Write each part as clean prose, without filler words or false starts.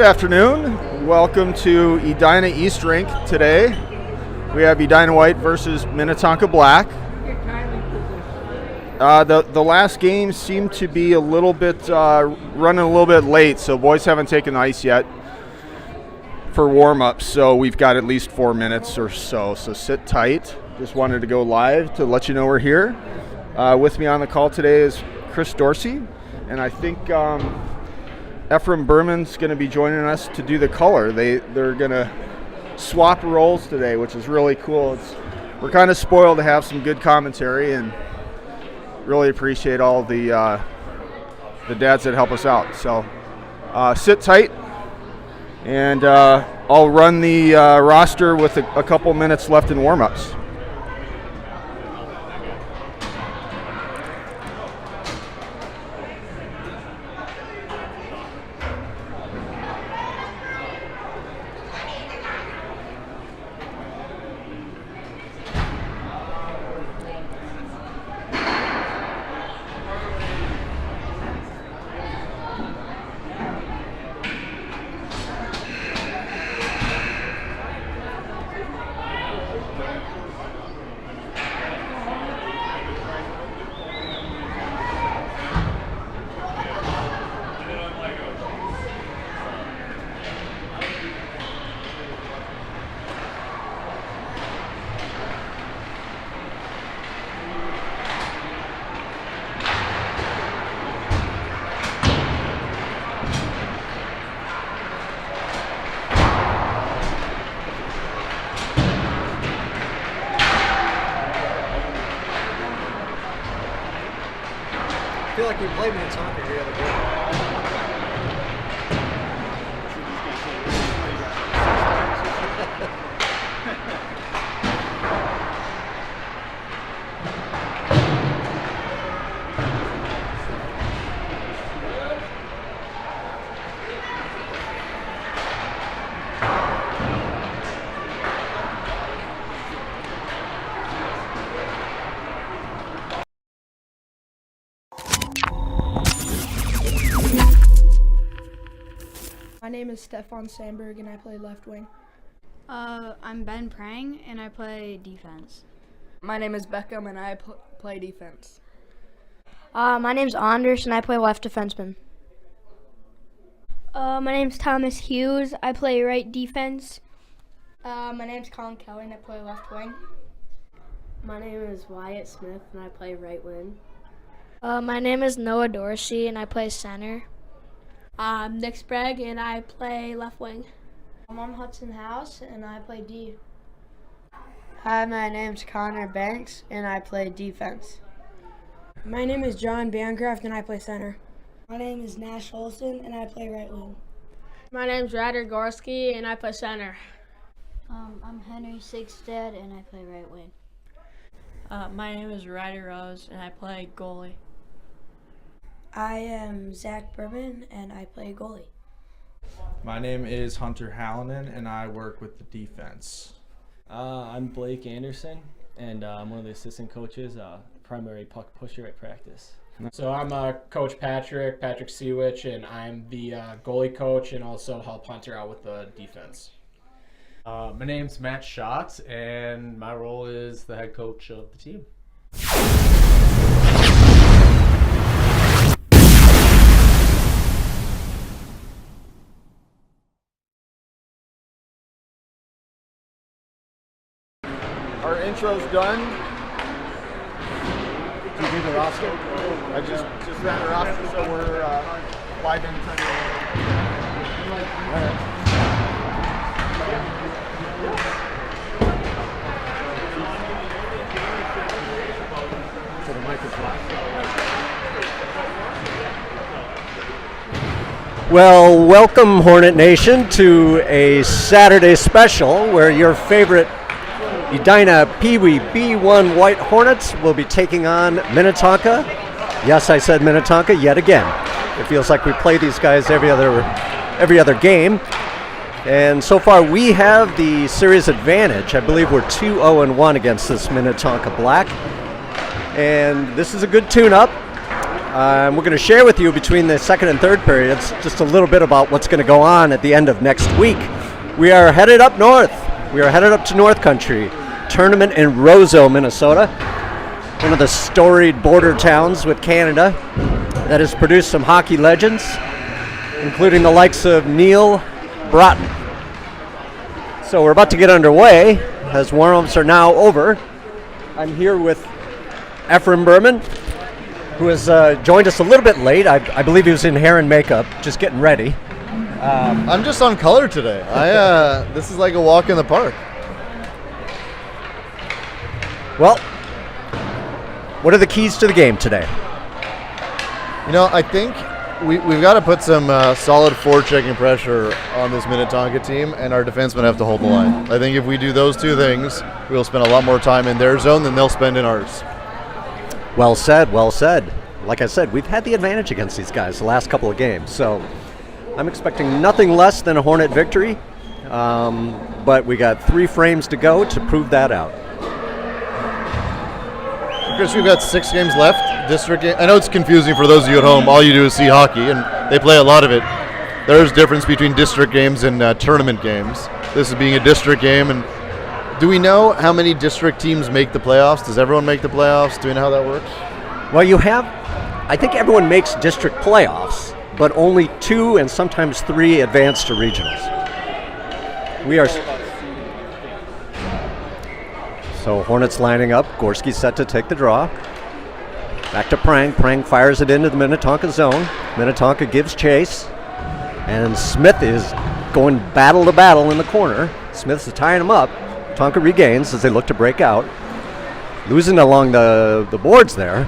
Good afternoon. Welcome to Edina East Rink today. We have Edina White versus Minnetonka Black. The last game seemed to be a little bit running a little bit late, so boys haven't taken the ice yet for warm-ups, so we've got at least 4 minutes or so. So sit tight. Just wanted to go live to let you know we're here. With me on the call today is Chris Dorsey, and I think Ephraim Berman's going to be joining us to do the color. They're going to swap roles today, which is really cool. We're kind of spoiled to have some good commentary, and really appreciate all the dads that help us out. So sit tight, and I'll run the roster with a couple minutes left in warm-ups. I feel like we played Minnetonka the other day. My name is Stefan Sandberg, and I play left wing. I'm Ben Prang, and I play defense. My name is Beckham, and I play defense. My name's Anders, and I play left defenseman. My name's Thomas Hughes. I play right defense. My name's Colin Kelly, and I play left wing. My name is Wyatt Smith, and I play right wing. My name is Noah Dorsey, and I play center. I'm Nick Sprague, and I play left wing. I'm Hudson House, and I play D. Hi, my name's Connor Banks, and I play defense. My name is John Bancroft, and I play center. My name is Nash Olson, and I play right wing. My name's Ryder Gorski, and I play center. I'm Henry Sigstad, and I play right wing. My name is Ryder Rose, and I play goalie. I am Zach Berman, and I play goalie. My name is Hunter Hallinan, and I work with the defense. I'm Blake Anderson, and I'm one of the assistant coaches, primary puck pusher at practice. So I'm Coach Patrick Seawich, and I'm the goalie coach and also help Hunter out with the defense. My name's Matt Schatz, and my role is the head coach of the team. Our intro's done. Did you do the roster? I just ran the roster, so we're live in time. All right. So the mic is live. Well, welcome Hornet Nation to a Saturday special where your favorite Edina PWB1 White Hornets will be taking on Minnetonka. Yes, I said Minnetonka yet again. It feels like we play these guys every other game. And so far we have the series advantage. I believe we're 2-0-1 against this Minnetonka Black. And this is a good tune-up. We're going to share with you between the second and third periods just a little bit about what's going to go on at the end of next week. We are headed up north. We are headed up to North Country. Tournament in Roseau, Minnesota. One of the storied border towns with Canada that has produced some hockey legends, including the likes of Neil Broughton. So we're about to get underway as warm-ups are now over. I'm here with Ephraim Berman, who has joined us a little bit late. I believe he was in hair and makeup, just getting ready. I'm just on color today. This is like a walk in the park. Well, what are the keys to the game today? You know, I think we've got to put some solid forechecking pressure on this Minnetonka team, and our defensemen have to hold the line. I think if we do those two things, we'll spend a lot more time in their zone than they'll spend in ours. Well said, well said. Like I said, we've had the advantage against these guys the last couple of games, so I'm expecting nothing less than a Hornet victory, but we got 3 frames to go to prove that out. Chris, we've got 6 games left. District game. I know it's confusing for those of you at home. All you do is see hockey, and they play a lot of it. There's difference between district games and tournament games. This is being a district game, and do we know how many district teams make the playoffs? Does everyone make the playoffs? Do we know how that works? Well, I think everyone makes district playoffs, but only 2 and sometimes 3 advance to regionals. So Hornets lining up. Gorski set to take the draw. Back to Prang. Prang fires it into the Minnetonka zone. Minnetonka gives chase. And Smith is going battle to battle in the corner. Smith's tying him up. Tonka regains as they look to break out. Losing along the boards there.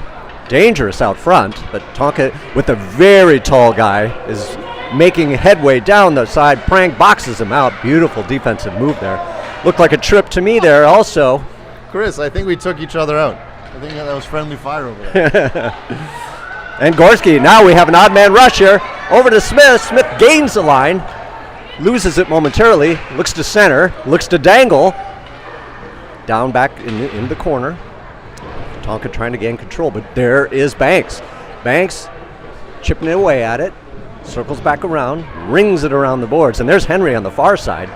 Dangerous out front, but Tonka, with a very tall guy, is making headway down the side. Prang boxes him out. Beautiful defensive move there. Looked like a trip to me there also. Chris, I think we took each other out. I think that was friendly fire over there. And Gorski, now we have an odd man rush here. Over to Smith. Smith gains the line. Loses it momentarily. Looks to center. Looks to dangle. Down back in the corner. Tonka trying to gain control, but there is Banks. Banks chipping away at it. Circles back around. Rings it around the boards. And there's Henry on the far side.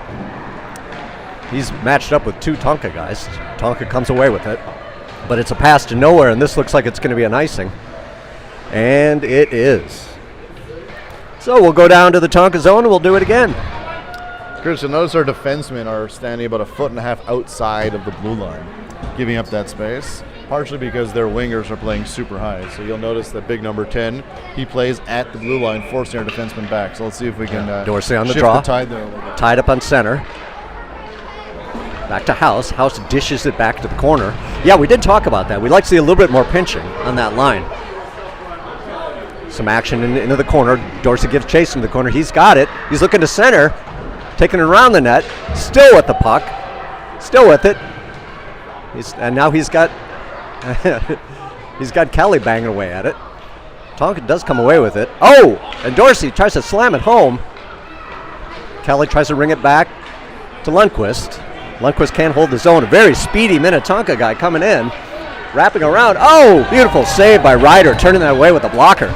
He's matched up with 2 Tonka guys. Tonka comes away with it. But it's a pass to nowhere, and this looks like it's going to be an icing. And it is. So we'll go down to the Tonka zone, and we'll do it again. Chris, you'll notice our defensemen are standing about 1.5 feet outside of the blue line, giving up that space, partially because their wingers are playing super high. So you'll notice that big number 10, he plays at the blue line, forcing our defensemen back. So let's see if we can Dorsey on the shift draw. the tide there a little bit. Tied up on center. Back to House. House dishes it back to the corner. Yeah, we did talk about that. We'd like to see a little bit more pinching on that line. Some action into the corner. Dorsey gives chase into the corner. He's got it. He's looking to center. Taking it around the net. Still with the puck. Still with it. And now he's got he's got Kelly banging away at it. Tonka does come away with it. Oh! And Dorsey tries to slam it home. Kelly tries to ring it back to Lundqvist. Lundqvist can't hold the zone. A very speedy Minnetonka guy coming in. Wrapping around. Oh! Beautiful save by Ryder, turning that away with a blocker.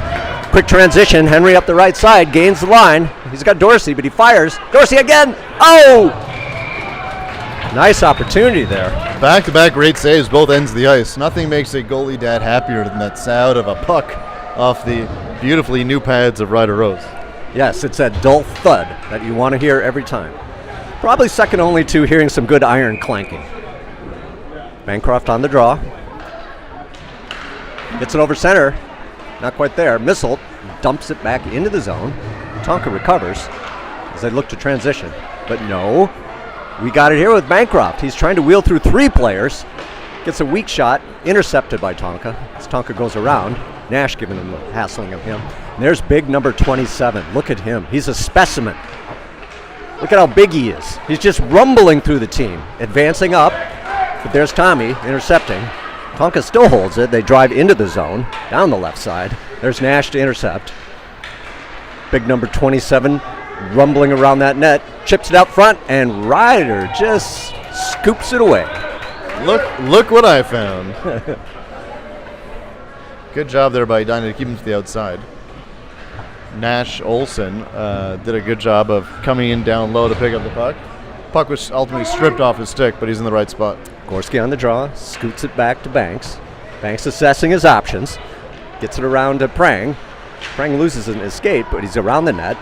Quick transition. Henry up the right side. Gains the line. He's got Dorsey, but he fires. Dorsey again. Oh! Nice opportunity there. Back-to-back great saves, both ends of the ice. Nothing makes a goalie dad happier than that sound of a puck off the beautifully new pads of Ryder Rose. Yes, it's that dull thud that you want to hear every time. Probably second only to hearing some good iron clanking. Bancroft on the draw. Gets it over center. Not quite there. Missile dumps it back into the zone. Tonka recovers as they look to transition. But no, we got it here with Bancroft. He's trying to wheel through 3 players. Gets a weak shot, intercepted by Tonka. As Tonka goes around, Nash giving him the hassling of him. And there's big number 27. Look at him. He's a specimen. Look at how big he is. He's just rumbling through the team, advancing up. But there's Tommy intercepting. Tonka still holds it. They drive into the zone, down the left side. There's Nash to intercept. Big number 27 rumbling around that net. Chips it out front, and Ryder just scoops it away. Look what I found. Good job there by Edina to keep him to the outside. Nash Olsen did a good job of coming in down low to pick up the puck. Puck was ultimately stripped off his stick, but he's in the right spot. Gorski on the draw, scoots it back to Banks. Banks assessing his options, gets it around to Prang. Prang loses an escape, but he's around the net,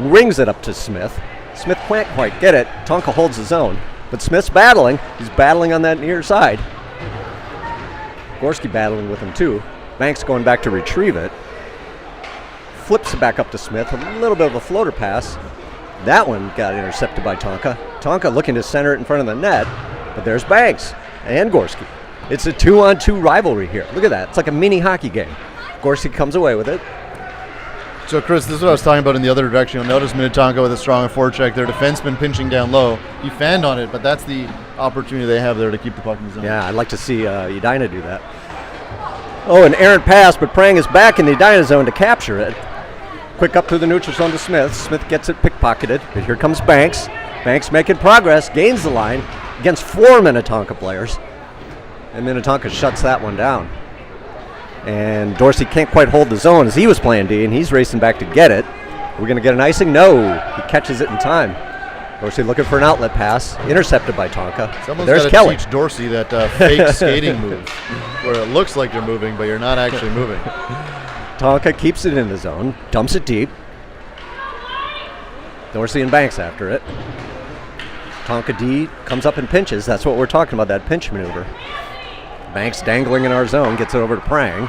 rings it up to Smith. Smith can't quite get it. Tonka holds his own, but Smith's battling. He's battling on that near side. Gorski battling with him too. Banks going back to retrieve it. Flips it back up to Smith. A little bit of a floater pass. That one got intercepted by Tonka. Tonka looking to center it in front of the net, but there's Banks and Gorski. It's a 2-on-2 rivalry here. Look at that. It's like a mini hockey game. Gorski comes away with it. So, Chris, this is what I was talking about in the other direction. You'll notice Minnetonka with a strong forecheck. Their defenseman pinching down low. He fanned on it, but that's the opportunity they have there to keep the puck in the zone. Yeah, I'd like to see Edina do that. Oh, an errant pass, but Prang is back in the Edina zone to capture it. Quick up through the neutral zone to Smith. Smith gets it pickpocketed, but here comes Banks. Banks making progress, gains the line against 4 Minnetonka players. And Minnetonka shuts that one down. And Dorsey can't quite hold the zone as he was playing D, and he's racing back to get it. We're going to get an icing? No. He catches it in time. Dorsey looking for an outlet pass, intercepted by Tonka. Someone's There's got to Kelly. teach Dorsey that fake skating move, where it looks like you're moving, but you're not actually moving. Tonka keeps it in the zone, dumps it deep. Dorsey and Banks after it. Tonka D comes up and pinches. That's what we're talking about, that pinch maneuver. Banks dangling in our zone, gets it over to Prang.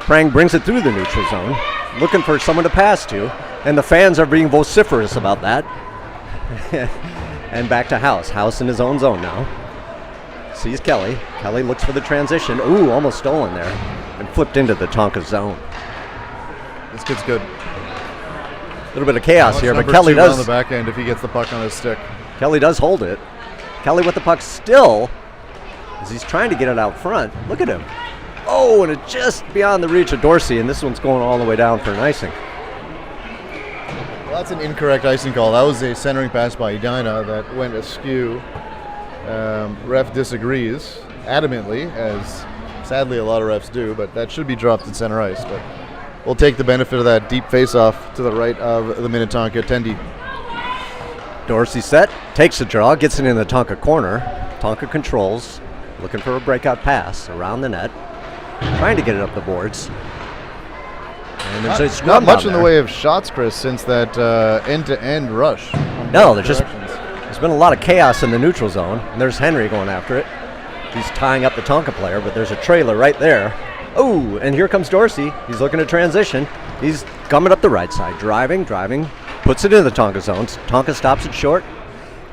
Prang brings it through the neutral zone, looking for someone to pass to, and the fans are being vociferous about that. And back to House. House in his own zone now. Sees Kelly. Kelly looks for the transition. Ooh, almost stolen there. And flipped into the Tonka zone. This kid's good. A little bit of chaos here, but Kelly does. On the back end if he gets the puck on his stick. Kelly does hold it. Kelly with the puck still, as he's trying to get it out front. Look at him. Oh, and it's just beyond the reach of Dorsey, and this one's going all the way down for an icing. Well, that's an incorrect icing call. That was a centering pass by Edina that went askew. Ref disagrees adamantly, as sadly a lot of refs do, but that should be dropped in center ice. But we'll take the benefit of that deep face-off to the right of the Minnetonka Tendi. Dorsey set, takes the draw, gets it in the Tonka corner. Tonka controls, looking for a breakout pass around the net, trying to get it up the boards. And there's a scrum not much down in the way of shots, Chris, since that end-to-end rush. No, there's been a lot of chaos in the neutral zone, and there's Henry going after it. He's tying up the Tonka player, but there's a trailer right there. Oh, and here comes Dorsey. He's looking to transition. He's coming up the right side, driving, puts it in the Tonka zone. Tonka stops it short,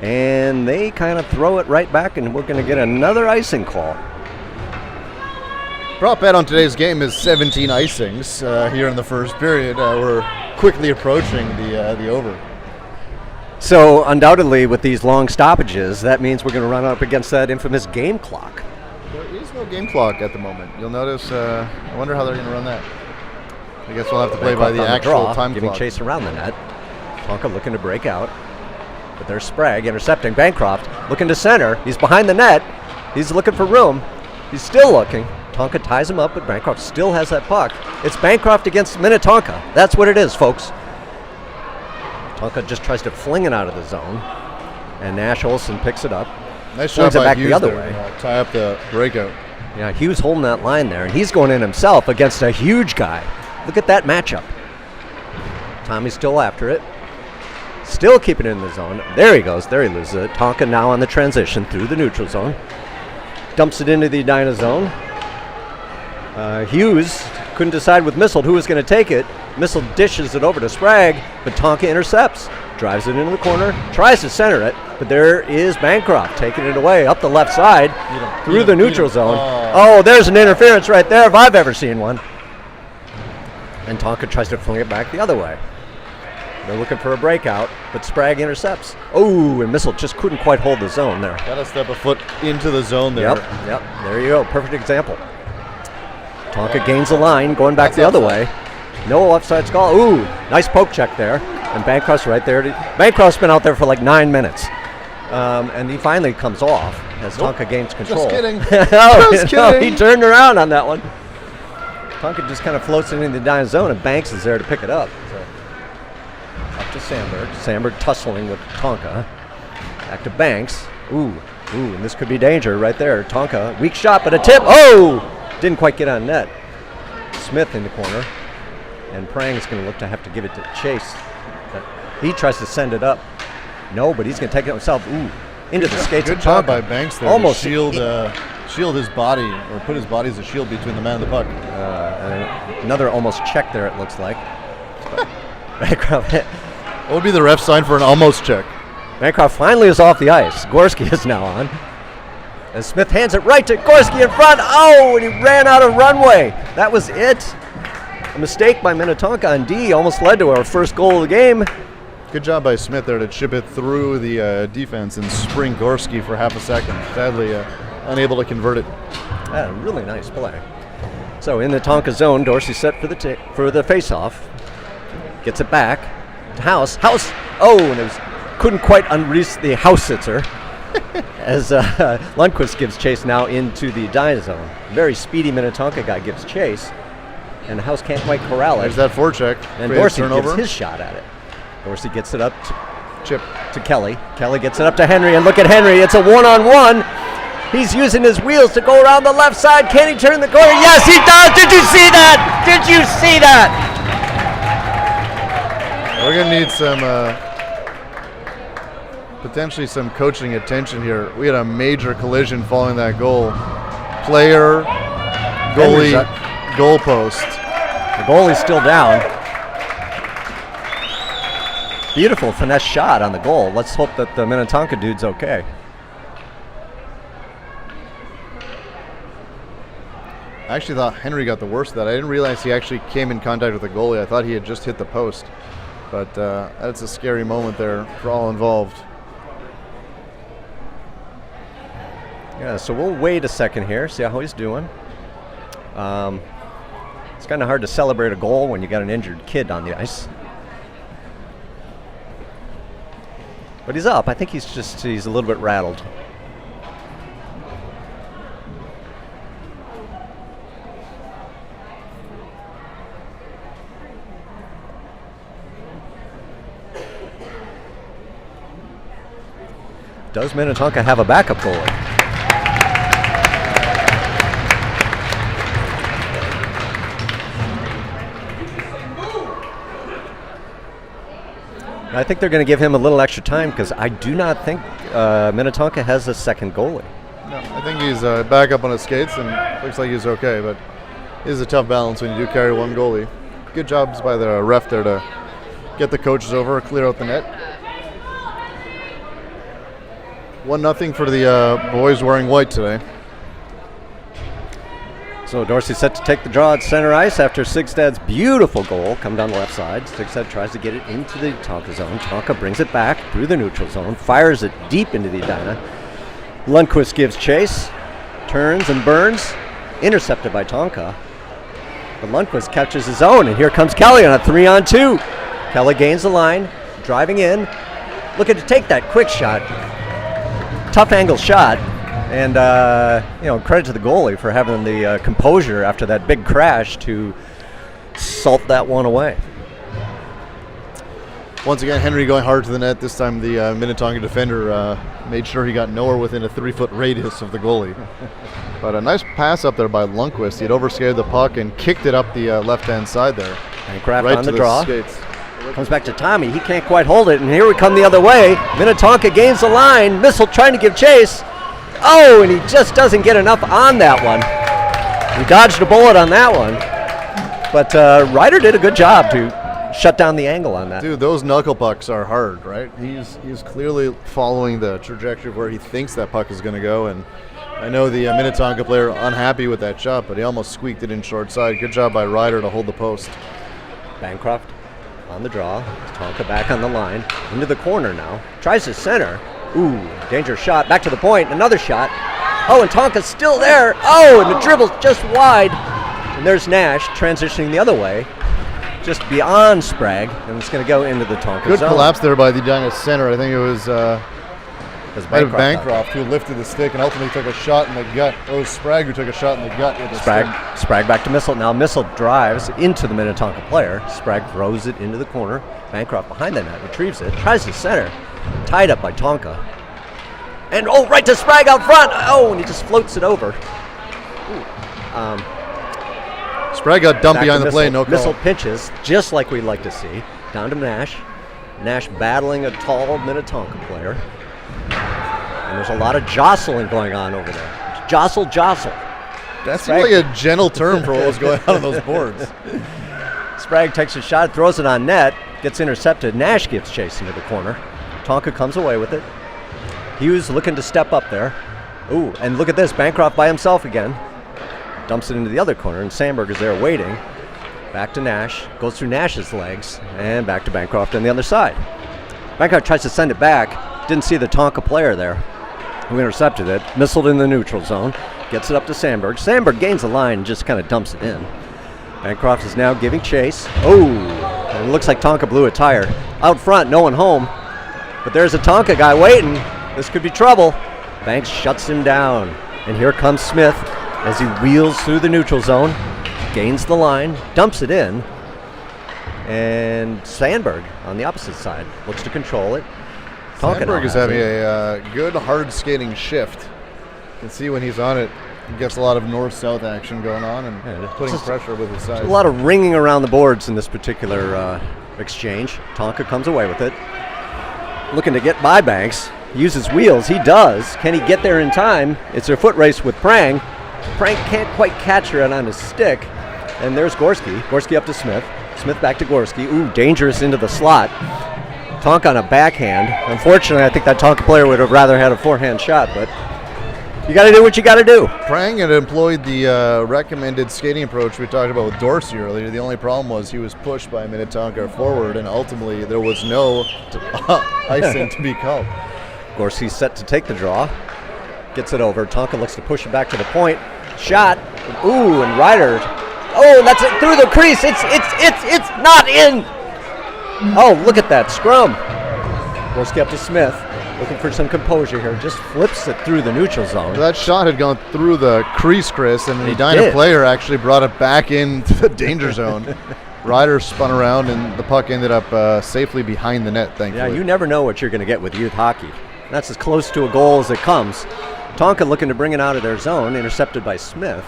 and they kind of throw it right back, and we're going to get another icing call. Prop bet on today's game is 17 icings here in the first period. We're quickly approaching the over. So undoubtedly with these long stoppages, that means we're going to run up against that infamous game clock. There is no game clock at the moment. You'll notice, I wonder how they're going to run that. I guess we'll have to play by the actual time giving clock. Chase around the net. Tonka looking to break out. But there's Sprague intercepting Bancroft, looking to center. He's behind the net. He's looking for room. He's still looking. Tonka ties him up, but Bancroft still has that puck. It's Bancroft against Minnetonka. That's what it is, folks. Tonka just tries to fling it out of the zone, and Nash Olsen picks it up. Nice shot it by back Hughes the other there, way. Tie up the breakout. Yeah, Hughes holding that line there, and he's going in himself against a huge guy. Look at that matchup. Tommy's still after it. Still keeping it in the zone. There he goes. There he loses it. Tonka now on the transition through the neutral zone. Dumps it into the Edina zone. Hughes couldn't decide with Missile who was going to take it. Missile dishes it over to Sprague, but Tonka intercepts. Drives it into the corner, tries to center it, but there is Bancroft taking it away up the left side through the neutral zone. Oh, there's an interference right there if I've ever seen one. And Tonka tries to fling it back the other way. They're looking for a breakout, but Sprague intercepts. Oh, and Missile just couldn't quite hold the zone there. Got to step a foot into the zone there. Yep, there you go. Perfect example. Tonka gains the line, going back the other way. No offside call. Ooh, nice poke check there. And Bancroft's right there. Bancroft's been out there for like 9 minutes. And he finally comes off as Tonka gains control. Just kidding. Just kidding. He turned around on that one. Tonka just kind of floats it into the Edina zone, and Banks is there to pick it up. So up to Sandberg. Sandberg tussling with Tonka. Back to Banks. Ooh, and this could be danger right there. Tonka, weak shot, but a tip. Oh! Didn't quite get on net. Smith in the corner. And Prang's going to look to have to give it to Chase. But he tries to send it up. No, but he's going to take it himself. Ooh, into the skates of Tonka. Good job by Banks there. Almost to shield his body, or put his body as a shield between the man and the puck. Another almost check there, it looks like. Bancroft. What would be the ref sign for an almost check? Bancroft finally is off the ice. Gorski is now on. And Smith hands it right to Gorski in front. Oh, and he ran out of runway. That was it. A mistake by Minnetonka on D almost led to our first goal of the game. Good job by Smith there to chip it through the defense and spring Gorski for half a second. Sadly, unable to convert it. Really nice play. So in the Tonka zone, Dorsey set for the face-off. Gets it back to House. House. Oh, and it was, couldn't quite unreach the house-sitzer as Lundqvist gives chase now into the Edina zone. Very speedy Minnetonka guy gives chase, and House can't quite corral it. There's that forecheck. And Dorsey gives his shot at it. Dorsey gets it up to Kelly. Kelly gets it up to Henry, and look at Henry. It's a one-on-one. He's using his wheels to go around the left side. Can he turn the corner? Yes, he does. Did you see that? Did you see that? We're going to need some, potentially some coaching attention here. We had a major collision following that goal. Player, goalie, goalpost. The goalie's still down. Beautiful finesse shot on the goal. Let's hope that the Minnetonka dude's okay. I actually thought Henry got the worst of that. I didn't realize he actually came in contact with the goalie. I thought he had just hit the post. But that's a scary moment there for all involved. Yeah, so we'll wait a second here, see how he's doing. It's kind of hard to celebrate a goal when you got an injured kid on the ice. But he's up. I think he's a little bit rattled. Does Minnetonka have a backup goalie? I think they're going to give him a little extra time because I do not think Minnetonka has a second goalie. No, I think he's back up on his skates and looks like he's okay, but it is a tough balance when you do carry one goalie. Good jobs by the ref there to get the coaches over, clear out the net. 1-0 for the boys wearing white today. So Dorsey set to take the draw at center ice after Sigstad's beautiful goal come down the left side. Sigstad tries to get it into the Tonka zone. Tonka brings it back through the neutral zone, fires it deep into the Edina. Lundqvist gives chase, turns and burns, intercepted by Tonka. But Lundqvist catches his own, and here comes Kelly on a 3-on-2. Kelly gains the line, driving in, looking to take that quick shot. Tough angle shot, and credit to the goalie for having the composure after that big crash to salt that one away. Once again, Henry going hard to the net. This time the Minnetonka defender made sure he got nowhere within a 3-foot radius of the goalie. But a nice pass up there by Lundqvist. He had overscared the puck and kicked it up the left-hand side there. And Kraft right on to the draw. Skates. Comes back to Tommy. He can't quite hold it, and here we come the other way. Minnetonka gains the line. Missile trying to give chase. Oh, and he just doesn't get enough on that one. He dodged a bullet on that one. But Ryder did a good job to shut down the angle on that. Dude, those knuckle pucks are hard, right? He's clearly following the trajectory of where he thinks that puck is going to go, and I know the Minnetonka player unhappy with that shot, but he almost squeaked it in short side. Good job by Ryder to hold the post. Bancroft on the draw. Tonka back on the line. Into the corner now. Tries to center. Ooh, dangerous shot. Back to the point. Another shot. Oh, and Tonka's still there. Oh, and the dribble's just wide. And there's Nash transitioning the other way. Just beyond Sprague. And it's going to go into the Tonka Good zone. collapse there by the Edina center. I think it was As Might have Bancroft, who lifted the stick and ultimately took a shot in the gut. Or it was Sprague who took a shot in the gut with the stick. Sprague back to Missile. Now Missile drives into the Minnetonka player. Sprague throws it into the corner. Bancroft behind the net, retrieves it, tries to center. Tied up by Tonka. And right to Sprague out front. And he just floats it over. Sprague got dumped behind the play, no call. Missile pitches, just like we'd like to see. Down to Nash. Nash battling a tall Minnetonka player. And there's a lot of jostling going on over there. Jostle. That seems like a gentle term for what was going on those boards. Sprague takes a shot, throws it on net, gets intercepted. Nash gets chased into the corner. Tonka comes away with it. Hughes looking to step up there. Ooh, and look at this, Bancroft by himself again. Dumps it into the other corner, and Sandberg is there waiting. Back to Nash, goes through Nash's legs, and back to Bancroft on the other side. Bancroft tries to send it back, didn't see the Tonka player there, who intercepted it, missiled in the neutral zone, gets it up to Sandberg. Sandberg gains the line and just kind of dumps it in. Bancroft is now giving chase. And it looks like Tonka blew a tire. Out front, no one home, but there's a Tonka guy waiting. This could be trouble. Banks shuts him down, and here comes Smith as he wheels through the neutral zone, gains the line, dumps it in, and Sandberg on the opposite side looks to control it. Sandberg is having a good hard skating shift. You can see when he's on it, he gets a lot of north-south action going on and putting pressure with his size. A lot of ringing around the boards in this particular exchange. Tonka comes away with it, looking to get by Banks. He uses wheels. He does. Can he get there in time? It's a foot race with Prang. Prang can't quite catch her on his stick. And there's Gorski. Gorski up to Smith. Smith back to Gorski. Ooh, dangerous into the slot. Tonka on a backhand. Unfortunately, I think that Tonka player would have rather had a forehand shot, but you got to do what you got to do. Prang had employed the recommended skating approach we talked about with Dorsey earlier. The only problem was he was pushed by Minnetonka forward, and ultimately there was no icing to be called. Gorski's set to take the draw. Gets it over. Tonka looks to push it back to the point. Shot. Ooh, and Ryder. Oh, that's it through the crease. It's not in. Oh, look at that scrum. Gorski up to Smith. Looking for some composure here. Just flips it through the neutral zone. That shot had gone through the crease, Chris, and the Edina player actually brought it back into the danger zone. Ryder spun around, and the puck ended up safely behind the net, thankfully. Yeah, you never know what you're going to get with youth hockey. That's as close to a goal as it comes. Tonka looking to bring it out of their zone, intercepted by Smith.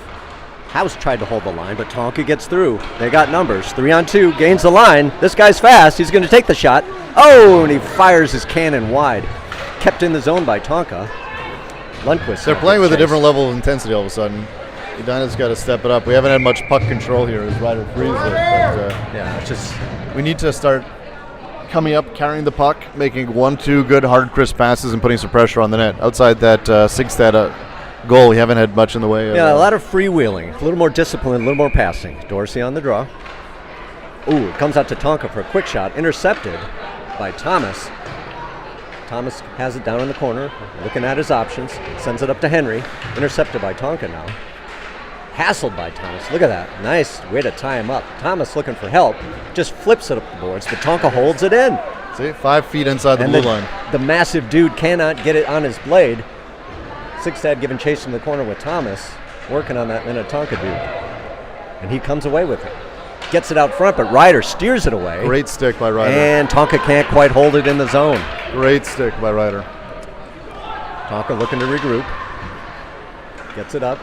House tried to hold the line, but Tonka gets through. They got numbers. 3-on-2, gains the line. This guy's fast. He's going to take the shot. Oh, and he fires his cannon wide. Kept in the zone by Tonka. Lundqvist. They're playing with a different level of intensity all of a sudden. Edina's got to step it up. We haven't had much puck control here as Ryder frees it. But, yeah, it's just we need to start coming up, carrying the puck, making 1-2 good, hard, crisp passes, and putting some pressure on the net. Outside that Sigstad goal, we haven't had much in the way of... Yeah, a lot of freewheeling, a little more discipline, a little more passing. Dorsey on the draw. Ooh, it comes out to Tonka for a quick shot, intercepted by Thomas. Thomas has it down in the corner, looking at his options, sends it up to Henry, intercepted by Tonka now. Hassled by Thomas. Look at that. Nice way to tie him up. Thomas looking for help. Just flips it up the boards, but Tonka holds it in. See, 5 feet inside the blue line. The massive dude cannot get it on his blade. Sigstad giving chase in the corner with Thomas, working on that Minnetonka dude. And he comes away with it. Gets it out front, but Ryder steers it away. Great stick by Ryder. And Tonka can't quite hold it in the zone. Great stick by Ryder. Tonka looking to regroup. Gets it up.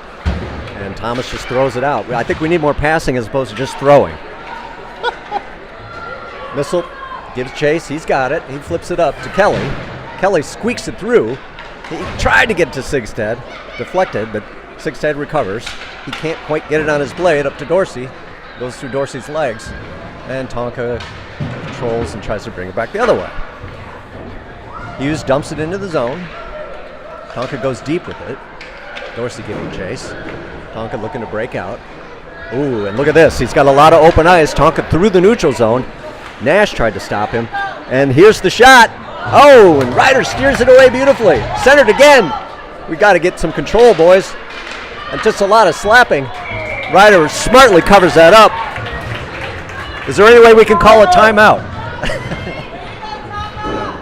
And Thomas just throws it out. I think we need more passing as opposed to just throwing. Missile gives chase. He's got it. He flips it up to Kelly. Kelly squeaks it through. He tried to get to Sigstad. Deflected, but Sigstad recovers. He can't quite get it on his blade. Up to Dorsey. Goes through Dorsey's legs. And Tonka controls and tries to bring it back the other way. Hughes dumps it into the zone. Tonka goes deep with it. Dorsey giving chase. Tonka looking to break out. Ooh, and look at this. He's got a lot of open ice. Tonka through the neutral zone. Nash tried to stop him. And here's the shot. Oh, and Ryder steers it away beautifully. Centered again. We got to get some control, boys. And just a lot of slapping. Ryder smartly covers that up. Is there any way we can call a timeout?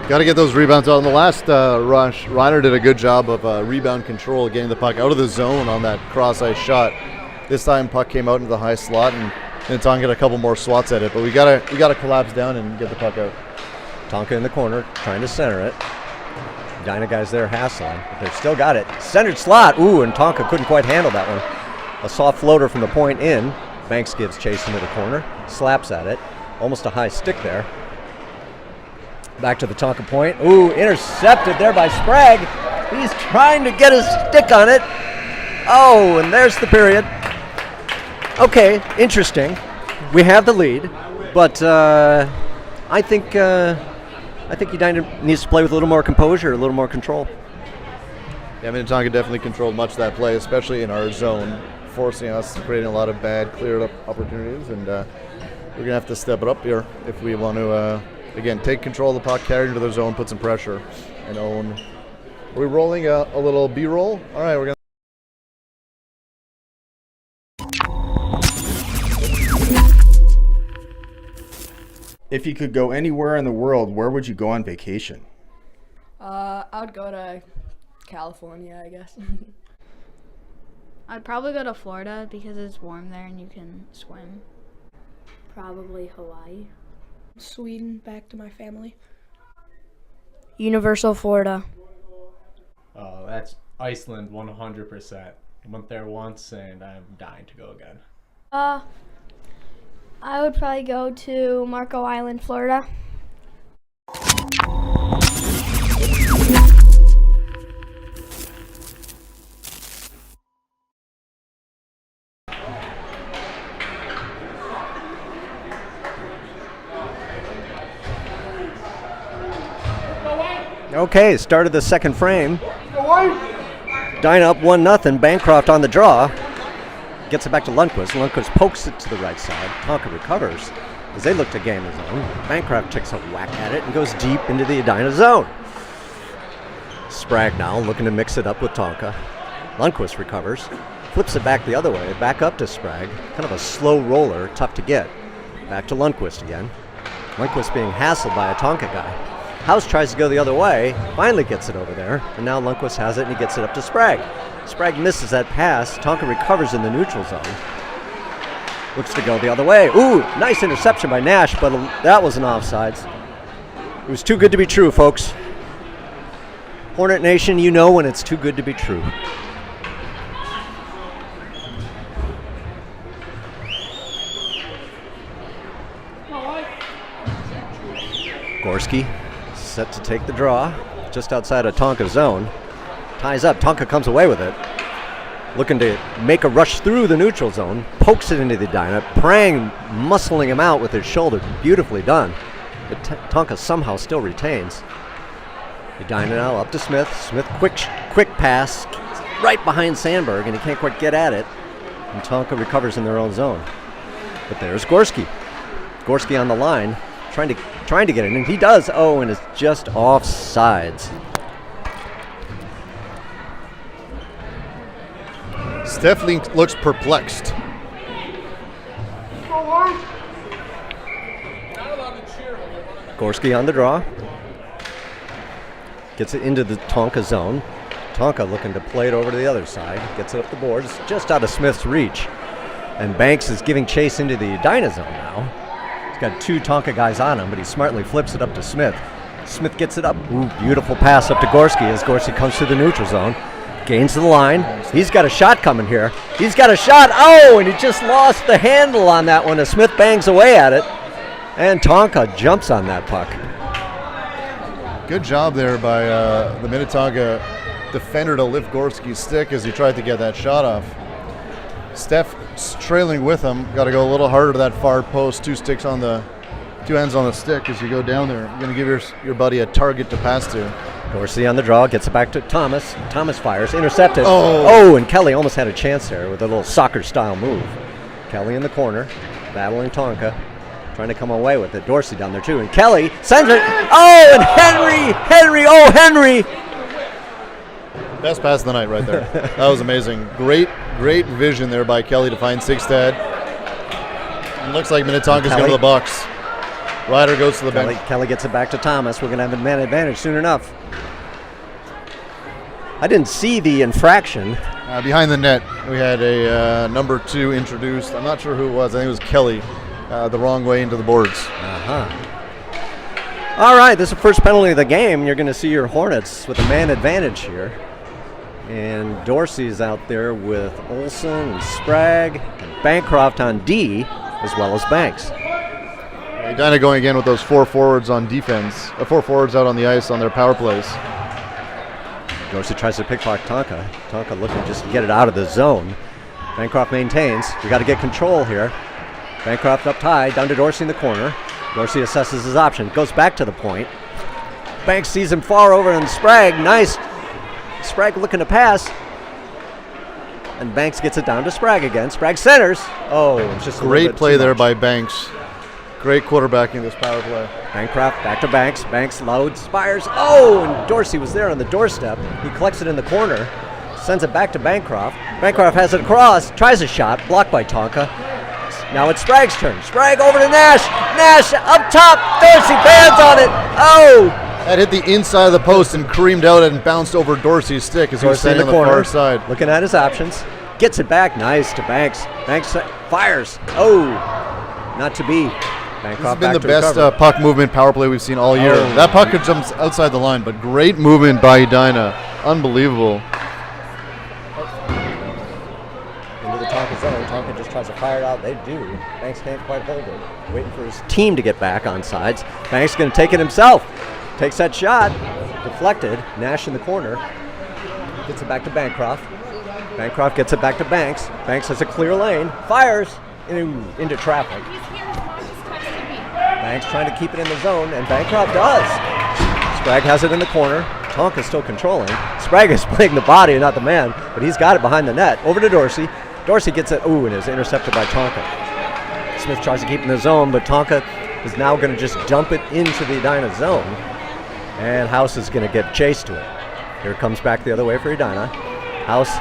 Got to get those rebounds out. In the last rush, Reiner did a good job of rebound control, getting the puck out of the zone on that cross-ice shot. This time, puck came out into the high slot, and Minnetonka got a couple more swats at it. But we gotta collapse down and get the puck out. Tonka in the corner, trying to center it. Edina guys there hassling, but they've still got it. Centered slot. Ooh, and Tonka couldn't quite handle that one. A soft floater from the point in. Banks gives chase into the corner, slaps at it. Almost a high stick there. Back to the Tonka point. Ooh, intercepted there by Sprague. He's trying to get his stick on it. Oh, and there's the period. Okay, interesting. We have the lead, but I think Edina needs to play with a little more composure, a little more control. Yeah, Minnetonka definitely controlled much of that play, especially in our zone, forcing us, creating a lot of bad, cleared-up opportunities, and we're going to have to step it up here if we want to, again, take control of the puck, carry it into their zone, put some pressure, and own. Are we rolling a little B-roll? All right, we're going to. If you could go anywhere in the world, where would you go on vacation? I would go to California, I guess. I'd probably go to Florida because it's warm there and you can swim. Probably Hawaii. Sweden, back to my family. Universal Florida. Oh, that's Iceland 100%. I went there once and I'm dying to go again. I would probably go to Marco Island, Florida. Okay, started the second frame. Edina up 1-0. Bancroft on the draw. Gets it back to Lundqvist. Lundqvist pokes it to the right side. Tonka recovers as they look to gain the zone. Bancroft takes a whack at it and goes deep into the Edina zone. Sprague now looking to mix it up with Tonka. Lundqvist recovers. Flips it back the other way. Back up to Sprague. Kind of a slow roller, tough to get. Back to Lundqvist again. Lundqvist being hassled by a Tonka guy. House tries to go the other way, finally gets it over there, and now Lundqvist has it and he gets it up to Sprague. Sprague misses that pass. Tonka recovers in the neutral zone. Looks to go the other way. Ooh, nice interception by Nash, but that was an offsides. It was too good to be true, folks. Hornet Nation, you know when it's too good to be true. Gorski set to take the draw just outside of Tonka's zone. Ties up. Tonka comes away with it. Looking to make a rush through the neutral zone. Pokes it into the Edina. Prang muscling him out with his shoulder. Beautifully done. But Tonka somehow still retains. Edina now up to Smith. Smith quick pass right behind Sandberg, and he can't quite get at it. And Tonka recovers in their own zone. But there's Gorski. Gorski on the line, trying to get it, and he does. Oh, and it's just offsides. Stefling looks perplexed. Gorski on the draw. Gets it into the Tonka zone. Tonka looking to play it over to the other side. Gets it up the boards, just out of Smith's reach. And Banks is giving chase into the Edina zone now. He's got two Tonka guys on him, but he smartly flips it up to Smith. Smith gets it up. Ooh, beautiful pass up to Gorski as Gorski comes to the neutral zone. Gains to the line. He's got a shot coming here. He's got a shot. Oh, and he just lost the handle on that one as Smith bangs away at it. And Tonka jumps on that puck. Good job there by the Minnetonka defender to lift Gorski's stick as he tried to get that shot off. Steph trailing with him. Got to go a little harder to that far post. Two hands on the stick as you go down there. You're going to give your buddy a target to pass to. Gorski on the draw, gets it back to Thomas. Thomas fires, intercepted. Oh, and Kelly almost had a chance there with a little soccer-style move. Kelly in the corner, battling Tonka, trying to come away with it. Dorsey down there too, and Kelly sends it. Oh, and Henry! Best pass of the night right there. That was amazing. Great vision there by Kelly to find Sigstad. It looks like Minnetonka's going to the box. Ryder goes to the bench. Kelly gets it back to Thomas. We're going to have a man advantage soon enough. I didn't see the infraction. Behind the net, we had a number 2 introduced. I'm not sure who it was. I think it was Kelly. The wrong way into the boards. All right, this is the first penalty of the game. You're going to see your Hornets with a man advantage here. And Dorsey's out there with Olson and Sprague and Bancroft on D, as well as Banks. Edina going again with those 4 forwards on defense. 4 forwards out on the ice on their power plays. Dorsey tries to pickpocket Tonka. Tonka looking just to get it out of the zone. Bancroft maintains. We got to get control here. Bancroft up high, down to Dorsey in the corner. Dorsey assesses his option, goes back to the point. Banks sees him far over, and Sprague, nice. Sprague looking to pass. And Banks gets it down to Sprague again. Sprague centers. Oh, it's just a great play there by Banks. Great quarterbacking this power play. Bancroft back to Banks. Banks loads, fires. Oh, and Dorsey was there on the doorstep. He collects it in the corner, sends it back to Bancroft. Bancroft has it across, tries a shot, blocked by Tonka. Now it's Sprague's turn. Sprague over to Nash. Nash up top. Dorsey bands on it. Oh! That hit the inside of the post and creamed out and bounced over Dorsey's stick as he was standing on the far side. Looking at his options. Gets it back. Nice to Banks. Banks fires. Oh! Not to be. Bancroft this has been the best puck movement power play we've seen all year. That puck jumps outside the line, but great movement by Edina. Unbelievable. Into the Tonka zone. Tonka just tries to fire it out. They do. Banks can't quite hold it. Waiting for his team to get back on sides. Banks going to take it himself. Takes that shot. Deflected. Nash in the corner. Gets it back to Bancroft. Bancroft gets it back to Banks. Banks has a clear lane. Fires into traffic. Banks trying to keep it in the zone, and Bancroft does. Sprague has it in the corner. Tonka's still controlling. Sprague is playing the body and not the man, but he's got it behind the net. Over to Dorsey. Dorsey gets it, and is intercepted by Tonka. Smith tries to keep it in the zone, but Tonka is now going to just dump it into the Edina zone, and House is going to get chased to it. Here it comes back the other way for Edina. House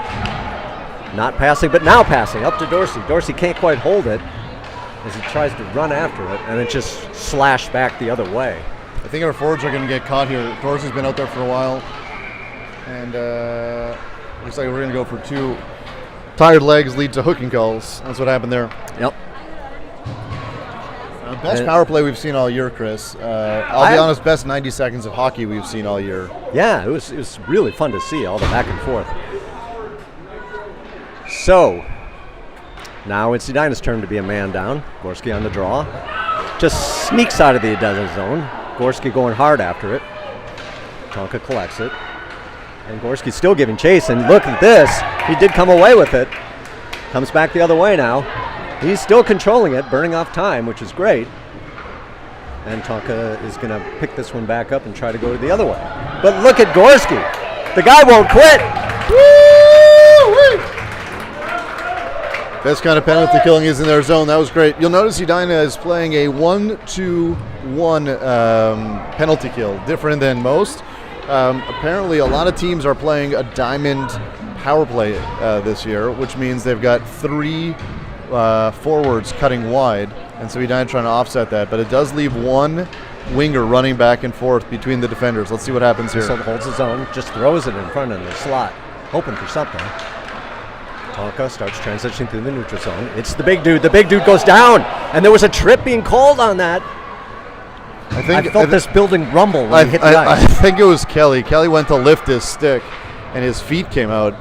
not passing, but now passing up to Dorsey. Dorsey can't quite hold it as he tries to run after it, and it just slashed back the other way. I think our forwards are going to get caught here. Dorsey's been out there for a while, and looks like we're going to go for 2 tired legs lead to hooking calls. That's what happened there. Yep. Best power play we've seen all year, Chris. I'll be honest, best 90 seconds of hockey we've seen all year. Yeah, it was really fun to see all the back and forth. So, now it's Edina's turn to be a man down. Gorski on the draw. Just sneaks out of the Edina zone. Gorski going hard after it. Tonka collects it. And Gorski's still giving chase. And look at this. He did come away with it. Comes back the other way now. He's still controlling it, burning off time, which is great. And Tonka is going to pick this one back up and try to go the other way. But look at Gorski. The guy won't quit. Woo-wee! Best kind of penalty killing is in their zone. That was great. You'll notice Edina is playing a 1-2-1 penalty kill, different than most. Apparently, a lot of teams are playing a diamond power play this year, which means they've got 3 forwards cutting wide, and so Edina trying to offset that. But it does leave 1 winger running back and forth between the defenders. Let's see what happens here. So holds his own, just throws it in front of the slot, hoping for something. Tonka starts transitioning through the neutral zone. It's the big dude. The big dude goes down, and there was a trip being called on that. I felt this building rumble when he hit the ice. I think it was Kelly. Kelly went to lift his stick, and his feet came out.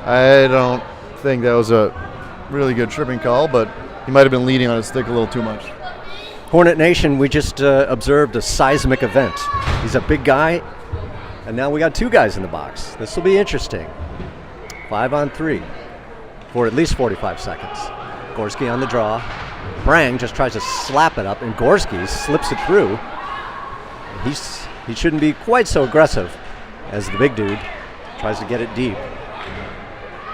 I don't think that was a really good tripping call, but he might have been leaning on his stick a little too much. Hornet Nation, we just observed a seismic event. He's a big guy, and now we got 2 guys in the box. This will be interesting. 5-on-3. For at least 45 seconds. Gorski on the draw. Brang just tries to slap it up, and Gorski slips it through. He shouldn't be quite so aggressive as the big dude tries to get it deep.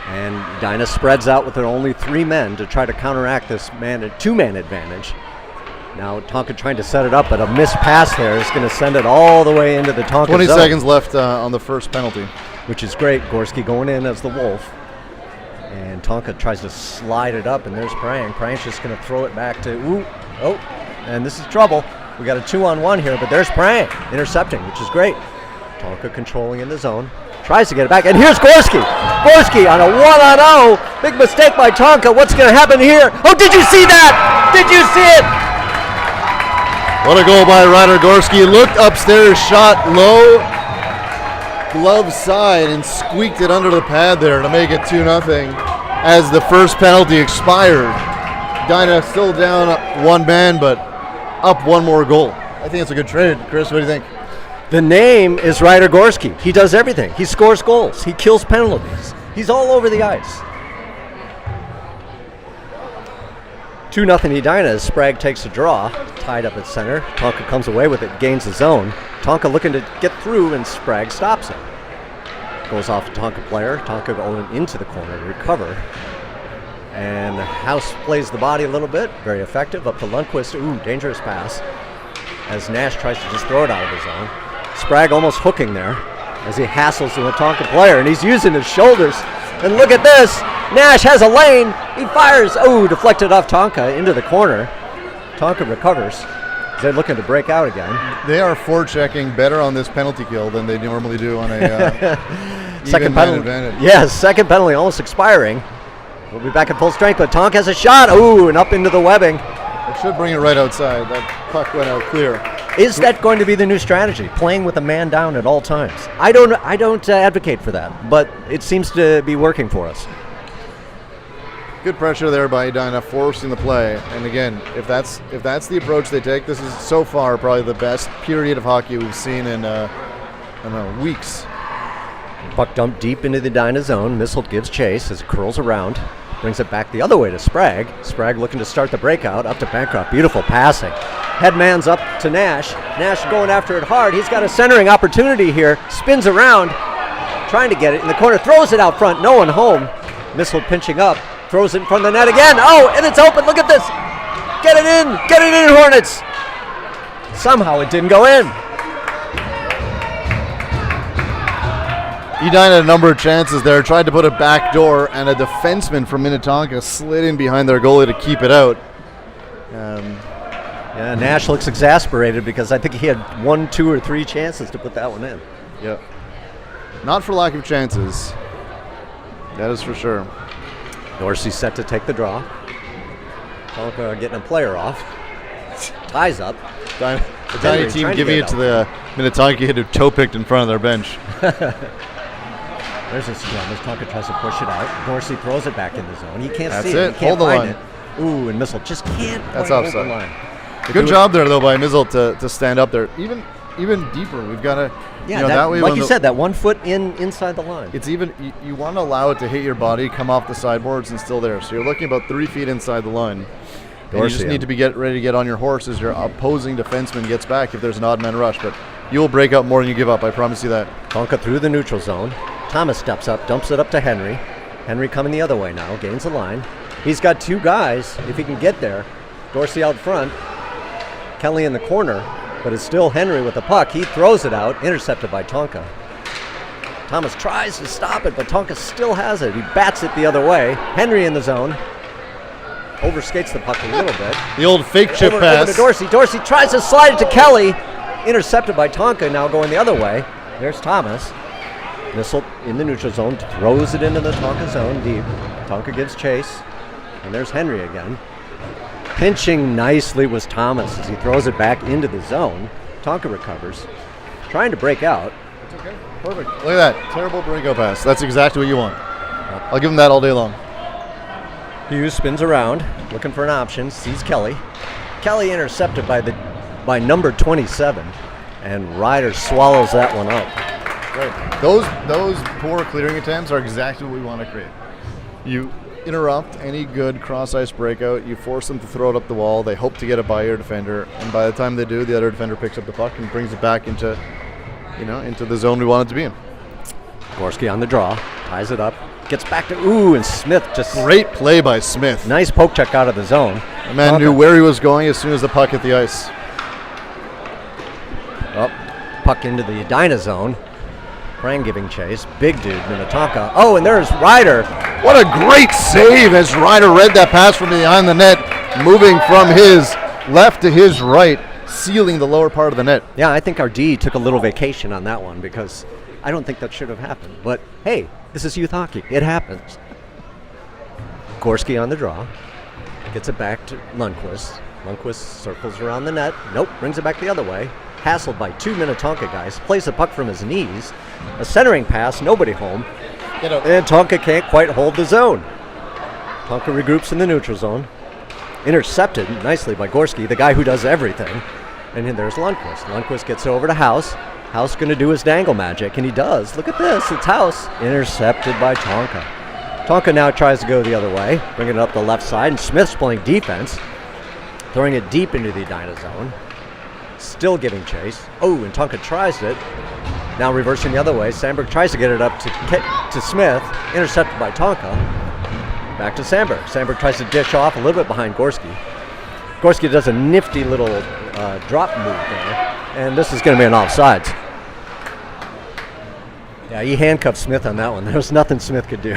And Edina spreads out with their only 3 men to try to counteract this 2-man advantage. Now Tonka trying to set it up, but a missed pass there is going to send it all the way into the Tonka 20 zone. seconds left on the first penalty. Which is great. Gorski going in as the Wolf. And Tonka tries to slide it up, and there's Prang. Prang's just going to throw it back to, and this is trouble. We got a 2-on-1 here, but there's Prang intercepting, which is great. Tonka controlling in the zone. Tries to get it back, and here's Gorski. Gorski on a 1-on-0. Big mistake by Tonka. What's going to happen here? Oh, did you see that? Did you see it? What a goal by Ryder Gorski. Looked upstairs, shot low, glove side, and squeaked it under the pad there to make it 2-0 as the first penalty expired. Edina still down one man, but up one more goal. I think it's a good trade. Chris, what do you think? The name is Ryder Gorski. He does everything. He scores goals. He kills penalties. He's all over the ice. 2-0 Edina as Sprague takes a draw. Tied up at center. Tonka comes away with it, gains the zone. Tonka looking to get through, and Sprague stops him. Goes off a Tonka player. Tonka going into the corner to recover. And House plays the body a little bit. Very effective. Up to Lundqvist. Ooh, dangerous pass. As Nash tries to just throw it out of the zone. Sprague almost hooking there as he hassles the Minnetonka player, and he's using his shoulders. And look at this. Nash has a lane. He fires. Oh, deflected off Tonka into the corner. Tonka recovers. They're looking to break out again. They are forechecking better on this penalty kill than they normally do on a second penalty advantage. Yes, second penalty almost expiring. We'll be back at full strength, but Tonka has a shot. Ooh, and up into the webbing. It should bring it right outside. That puck went out clear. Is that going to be the new strategy? Playing with a man down at all times? I don't advocate for that, but it seems to be working for us. Good pressure there by Edina, forcing the play. And again, if that's the approach they take, this is so far probably the best period of hockey we've seen in I don't know, weeks. Puck dumped deep into the Edina zone. Missile gives chase as it curls around. Brings it back the other way to Sprague. Sprague looking to start the breakout. Up to Bancroft. Beautiful passing. Headman's up to Nash. Nash going after it hard. He's got a centering opportunity here. Spins around. Trying to get it in the corner. Throws it out front. No one home. Missile pinching up. Throws it in front of the net again. Oh, and it's open. Look at this. Get it in. Get it in, Hornets. Somehow it didn't go in. Edina had a number of chances there, tried to put a back door, and a defenseman from Minnetonka slid in behind their goalie to keep it out. Yeah, Nash looks exasperated because I think he had 1, 2, or 3 chances to put that one in. Yeah. Not for lack of chances. That is for sure. Dorsey set to take the draw. Tonka getting a player off. Ties up. The Edina team giving it to the Minnetonka kid who toe-picked in front of their bench. There's a scrum as Tonka tries to push it out. Dorsey throws it back in the zone. He can't That's see it. it. He can't Hold the find line. it. Ooh, and Missile just can't That's quite hold offside. the line. Good job there, though, by Mizzle to stand up there. Even deeper. We've got to, Yeah, that way. like you said, that 1 foot inside the line. It's even, you want to allow it to hit your body, come off the sideboards, and still there. So you're looking about 3 feet inside the line. And you just need to be ready to get on your horse as your opposing defenseman gets back if there's an odd man rush. But you will break out more than you give up, I promise you that. Tonka through the neutral zone. Thomas steps up, dumps it up to Henry. Henry coming the other way now, gains the line. He's got 2 guys, if he can get there. Dorsey out front. Kelly in the corner, but it's still Henry with the puck. He throws it out, intercepted by Tonka. Thomas tries to stop it, but Tonka still has it. He bats it the other way. Henry in the zone. Overskates the puck a little bit. The old fake chip pass. Over to Dorsey. Dorsey tries to slide it to Kelly. Intercepted by Tonka, now going the other way. There's Thomas. Missile in the neutral zone, throws it into the Tonka zone deep. Tonka gives chase. And there's Henry again. Pinching nicely was Thomas as he throws it back into the zone. Tonka recovers. Trying to break out. It's okay. Perfect. Look at that. Terrible breakout pass. That's exactly what you want. I'll give him that all day long. Hughes spins around, looking for an option, sees Kelly. Kelly intercepted by number 27, and Ryder swallows that one up. Right. Those poor clearing attempts are exactly what we want to create. You interrupt any good cross-ice breakout, you force them to throw it up the wall, they hope to get it by your defender, and by the time they do, the other defender picks up the puck and brings it back into the zone we want it to be in. Gorski on the draw, ties it up, gets back to, and Smith just... Great play by Smith. Nice poke check out of the zone. The man knew where he was going as soon as the puck hit the ice. Puck into the Edina zone. Prang giving chase. Big dude, Minnetonka. Oh, and there's Ryder. What a great save as Ryder read that pass from behind the net, moving from his left to his right. sealing the lower part of the net. Yeah, I think our D took a little vacation on that one because I don't think that should have happened. But hey, this is youth hockey. It happens. Gorski on the draw. Gets it back to Lundqvist. Lundqvist circles around the net. Nope, brings it back the other way. Hassled by 2 Minnetonka guys. Plays the puck from his knees. A centering pass, nobody home. And Tonka can't quite hold the zone. Tonka regroups in the neutral zone. Intercepted nicely by Gorski, the guy who does everything. And then there's Lundqvist. Lundqvist gets over to House. House going to do his dangle magic, and he does. Look at this. It's House. Intercepted by Tonka. Tonka now tries to go the other way, bringing it up the left side, and Smith's playing defense, throwing it deep into the Edina zone. Still giving chase. Oh, and Tonka tries it. Now reversing the other way. Sandberg tries to get it up to Smith. Intercepted by Tonka. Back to Sandberg. Sandberg tries to dish off a little bit behind Gorski. Gorski does a nifty little drop move there. And this is going to be an offsides. Yeah, he handcuffed Smith on that one. There was nothing Smith could do.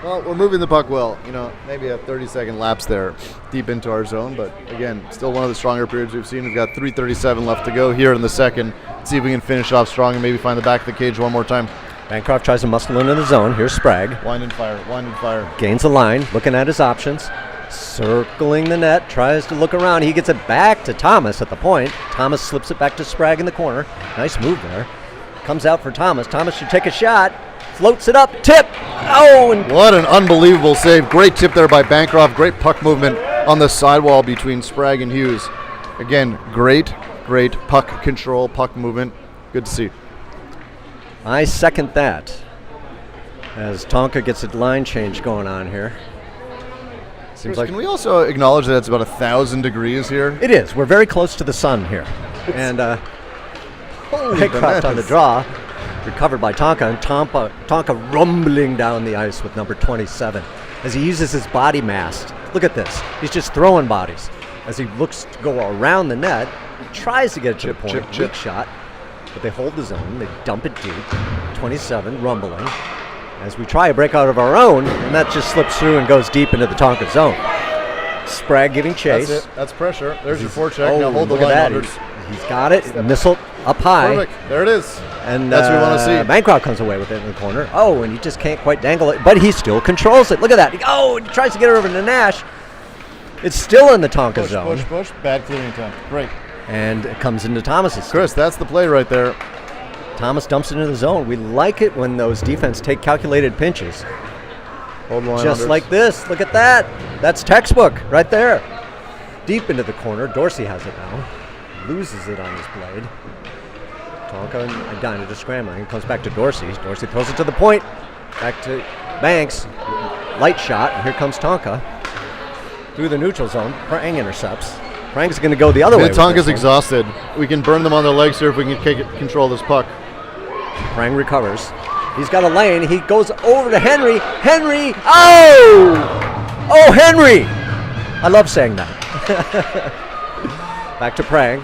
Well, we're moving the puck well. Maybe a 30-second lapse there deep into our zone. But, again, still one of the stronger periods we've seen. We've got 3:37 left to go here in the second. Let's see if we can finish off strong and maybe find the back of the cage one more time. Bancroft tries to muscle into the zone. Here's Sprague. Wind and fire. Gains a line, looking at his options. Circling the net, tries to look around. He gets it back to Thomas at the point. Thomas slips it back to Sprague in the corner. Nice move there. Comes out for Thomas. Thomas should take a shot. Floats it up. Tip. Oh! And what an unbelievable save. Great tip there by Bancroft. Great puck movement on the sidewall between Sprague and Hughes. Again, great puck control, puck movement. Good to see. I second that. As Tonka gets a line change going on here. Chris, can we also acknowledge that it's about 1,000 degrees here? It is. We're very close to the sun here. And Bancroft on the draw. Recovered by Tonka, and Tonka rumbling down the ice with number 27 as he uses his body mass. Look at this. He's just throwing bodies. As he looks to go around the net, he tries to get it to the point. Weak shot, but they hold the zone. They dump it deep. 27 rumbling. As we try a break out of our own, and that just slips through and goes deep into the Tonka zone. Sprague giving chase. That's it. That's pressure. There's your forecheck. Oh, now hold the look line at that. He's got it. Missile up high. Perfect. There it is. And that's what we want to see. Bancroft comes away with it in the corner. Oh, and he just can't quite dangle it, but he still controls it. Look at that. He tries to get it over to Nash. It's still in the Tonka zone. Push. Bad clearing attempt. Great. And it comes into Thomas's. Chris, that's the play right there. Thomas dumps it into the zone. We like it when those defense take calculated pinches. Hold line just unders. like this. Look at that. That's textbook right there. Deep into the corner. Dorsey has it now. Loses it on his blade. Tonka and Edina just scrambling. It comes back to Dorsey. Dorsey throws it to the point. Back to Banks. Light shot. And here comes Tonka. Through the neutral zone. Prang intercepts. Prang's going to go the other way. Tonka's exhausted. We can burn them on their legs here if we can control this puck. Prang recovers. He's got a lane. He goes over to Henry. Henry! Oh! Oh, Henry! I love saying that. Back to Prang.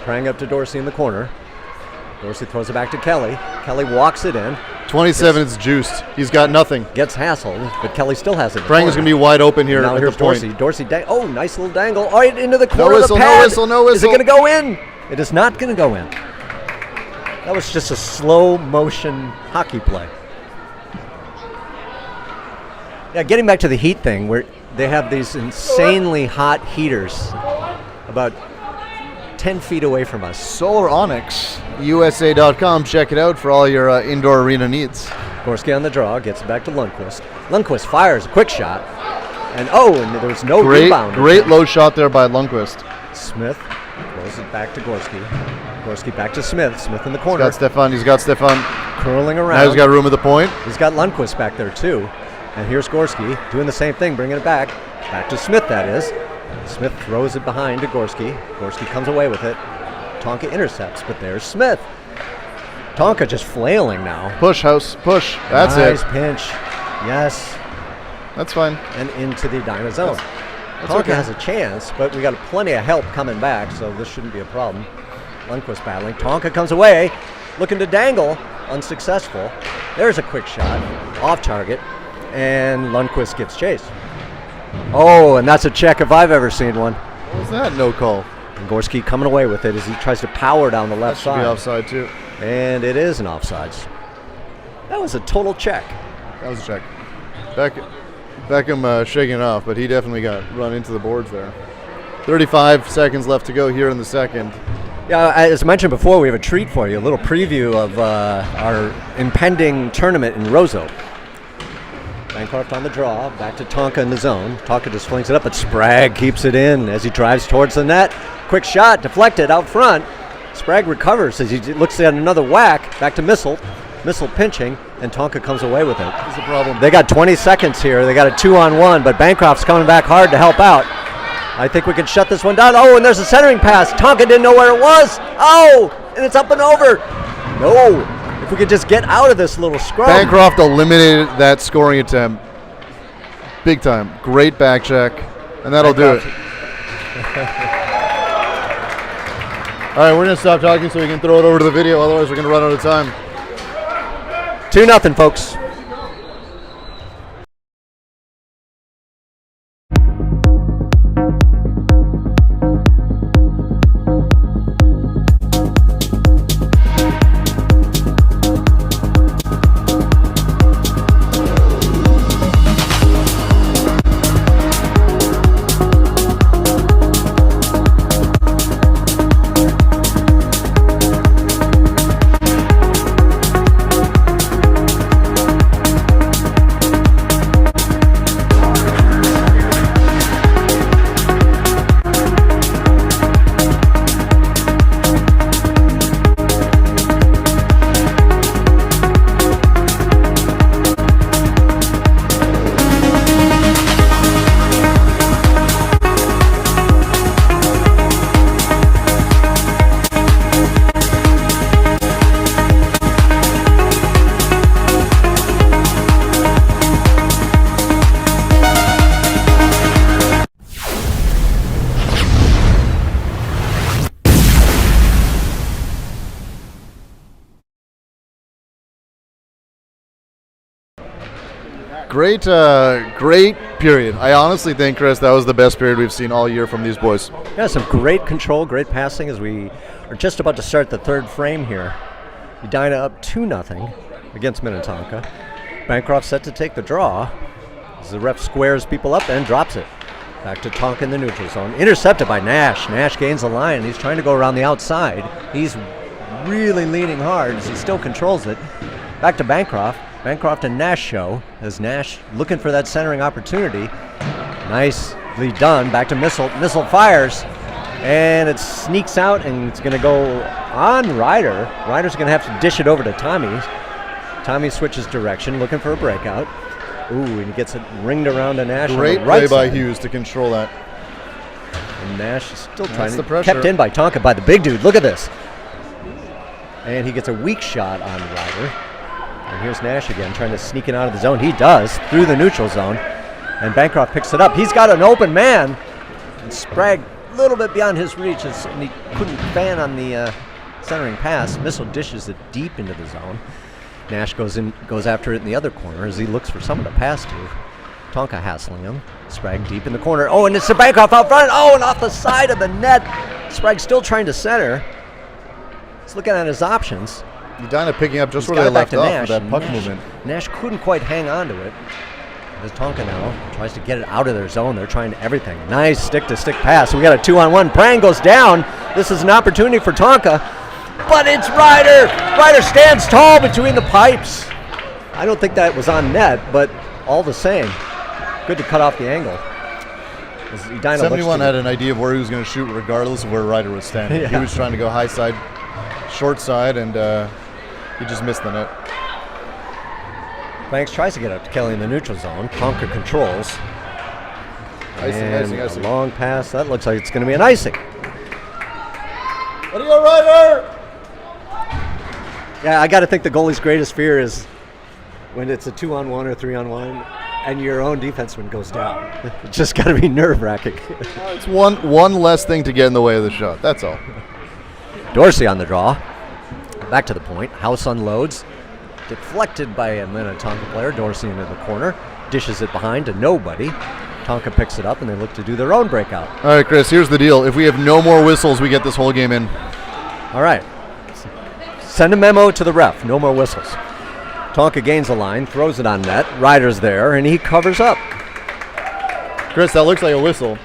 Prang up to Dorsey in the corner. Dorsey throws it back to Kelly. Kelly walks it in. 27 is juiced. He's got nothing. Gets hassled, but Kelly still has it. Prang is going to be wide open here. Now at here's the point. Dorsey. Oh, nice little dangle. All right, into the corner whistle, of the pad. No whistle. Is it going to go in? It is not going to go in. That was just a slow motion hockey play. Yeah, getting back to the heat thing, where they have these insanely hot heaters about 10 feet away from us. Solar Onyx, USA.com. Check it out for all your indoor arena needs. Gorski on the draw, gets it back to Lundqvist. Lundqvist fires a quick shot. And there was no rebound. Great low shot there by Lundqvist. Smith throws it back to Gorski. Gorski back to Smith. Smith in the corner. He's got Stefan. Curling around. Now he's got room at the point. He's got Lundqvist back there too. And here's Gorski doing the same thing, bringing it back. Back to Smith, that is. Smith throws it behind to Gorski. Gorski comes away with it. Tonka intercepts, but there's Smith. Tonka just flailing now. Push, House, push. That's nice it. Pinch. Yes. That's fine. And into the Edina zone. That's Tonka okay. has a chance, but we got plenty of help coming back, so this shouldn't be a problem. Lundqvist battling. Tonka comes away, looking to dangle. Unsuccessful. There's a quick shot. Off target. And Lundqvist gives chase. Oh, and that's a check if I've ever seen one. What was that? No call. And Gorski coming away with it as he tries to power down the left That should side. be offside too. And it is an offsides. That was a total check. That was a check. Beckham shaking it off, but he definitely got run into the boards there. 35 seconds left to go here in the second. Yeah, as mentioned before, we have a treat for you, a little preview of our impending tournament in Roseau. Bancroft on the draw, back to Tonka in the zone. Tonka just flings it up, but Sprague keeps it in as he drives towards the net. Quick shot, deflected out front. Sprague recovers as he looks at another whack, back to Missile. Missile pinching, and Tonka comes away with it. What's the problem? They got 20 seconds here. They got a 2-on-1, but Bancroft's coming back hard to help out. I think we can shut this one down. Oh, and there's a centering pass. Tonka didn't know where it was. Oh, and it's up and over. No, if we could just get out of this little scrum. Bancroft eliminated that scoring attempt. Big time. Great back check, and that'll do it. All right, we're going to stop talking so we can throw it over to the video. Otherwise, we're going to run out of time. 2-0, folks. Great period. I honestly think, Chris, that was the best period we've seen all year from these boys. Yeah, some great control, great passing as we are just about to start the third frame here. Edina up 2-0 against Minnetonka. Bancroft set to take the draw as the ref squares people up and drops it. Back to Tonka in the neutral zone. Intercepted by Nash. Nash gains the line. He's trying to go around the outside. He's really leaning hard as he still controls it. Back to Bancroft. Bancroft and Nash show as Nash looking for that centering opportunity. Nicely done. Back to Missile. Missile fires. And it sneaks out and it's going to go on Ryder. Ryder's going to have to dish it over to Tommy. Tommy switches direction, looking for a breakout. Ooh, and he gets it ringed around to Nash. Great on the right play by side. Hughes to control that. And Nash is still That's trying to the pressure. kept in by Tonka by the big dude. Look at this. And he gets a weak shot on Ryder. And here's Nash again trying to sneak it out of the zone. He does through the neutral zone. And Bancroft picks it up. He's got an open man. And Sprague a little bit beyond his reach and he couldn't fan on the centering pass. Missile dishes it deep into the zone. Nash goes after it in the other corner as he looks for someone to pass to. Tonka hassling him. Sprague deep in the corner. Oh, and it's to Bancroft out front. Oh, and off the side of the net. Sprague still trying to center. He's looking at his options. Edina picking up just He's where they got it back left to off Nash, with that and puck Nash, movement. Nash couldn't quite hang on to it. As Tonka now tries to get it out of their zone. They're trying everything. Nice stick-to-stick pass. We got a 2-on-1. Prang goes down. This is an opportunity for Tonka. But it's Ryder. Ryder stands tall between the pipes. I don't think that was on net, but all the same, good to cut off the angle. As Edina 71 had an idea of where he was going to shoot regardless of where Ryder was standing. Yeah. He was trying to go high side, short side, and he just missed the net. Banks tries to get up to Kelly in the neutral zone. Tonka controls. Icing. A long pass. That looks like it's going to be an icing. What do you got, Ryder? Yeah, I got to think the goalie's greatest fear is when it's a 2-on-1 or 3-on-1 and your own defenseman goes down. It's just got to be nerve-wracking. It's one less thing to get in the way of the shot. That's all. Dorsey on the draw. Back to the point. House unloads. Deflected by a Minnetonka player. Dorsey into the corner. Dishes it behind to nobody. Tonka picks it up, and they look to do their own breakout. All right, Chris, here's the deal. If we have no more whistles, we get this whole game in. All right. Send a memo to the ref. No more whistles. Tonka gains the line, throws it on net. Ryder's there, and he covers up. Chris, that looks like a whistle.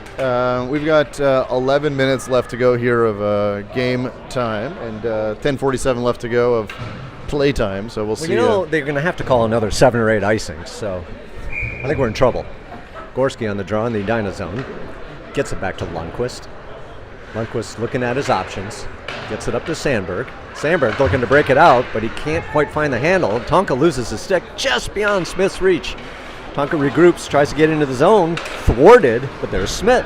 We've got 11 minutes left to go here of game time, and 10:47 left to go of play time. So we'll see. You know, they're going to have to call another 7 or 8 icings, so I think we're in trouble. Gorski on the draw in the Edina zone. Gets it back to Lundqvist. Lundqvist looking at his options. Gets it up to Sandberg. Sandberg looking to break it out, but he can't quite find the handle. Tonka loses his stick just beyond Smith's reach. Tonka regroups, tries to get into the zone. Thwarted, but there's Smith.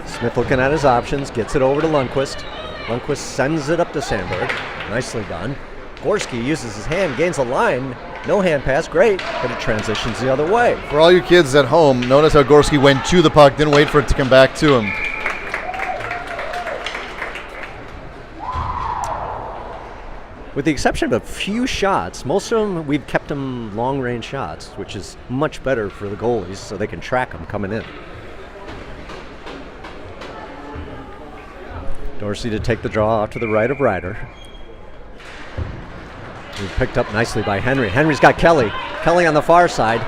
Smith looking at his options, gets it over to Lundqvist. Lundqvist sends it up to Sandberg. Nicely done. Gorski uses his hand, gains a line. No hand pass, great, but it transitions the other way. For all you kids at home, notice how Gorski went to the puck, didn't wait for it to come back to him. With the exception of a few shots, most of them, we've kept them long-range shots, which is much better for the goalies so they can track them coming in. Dorsey to take the draw off to the right of Ryder. He's picked up nicely by Henry. Henry's got Kelly. Kelly on the far side.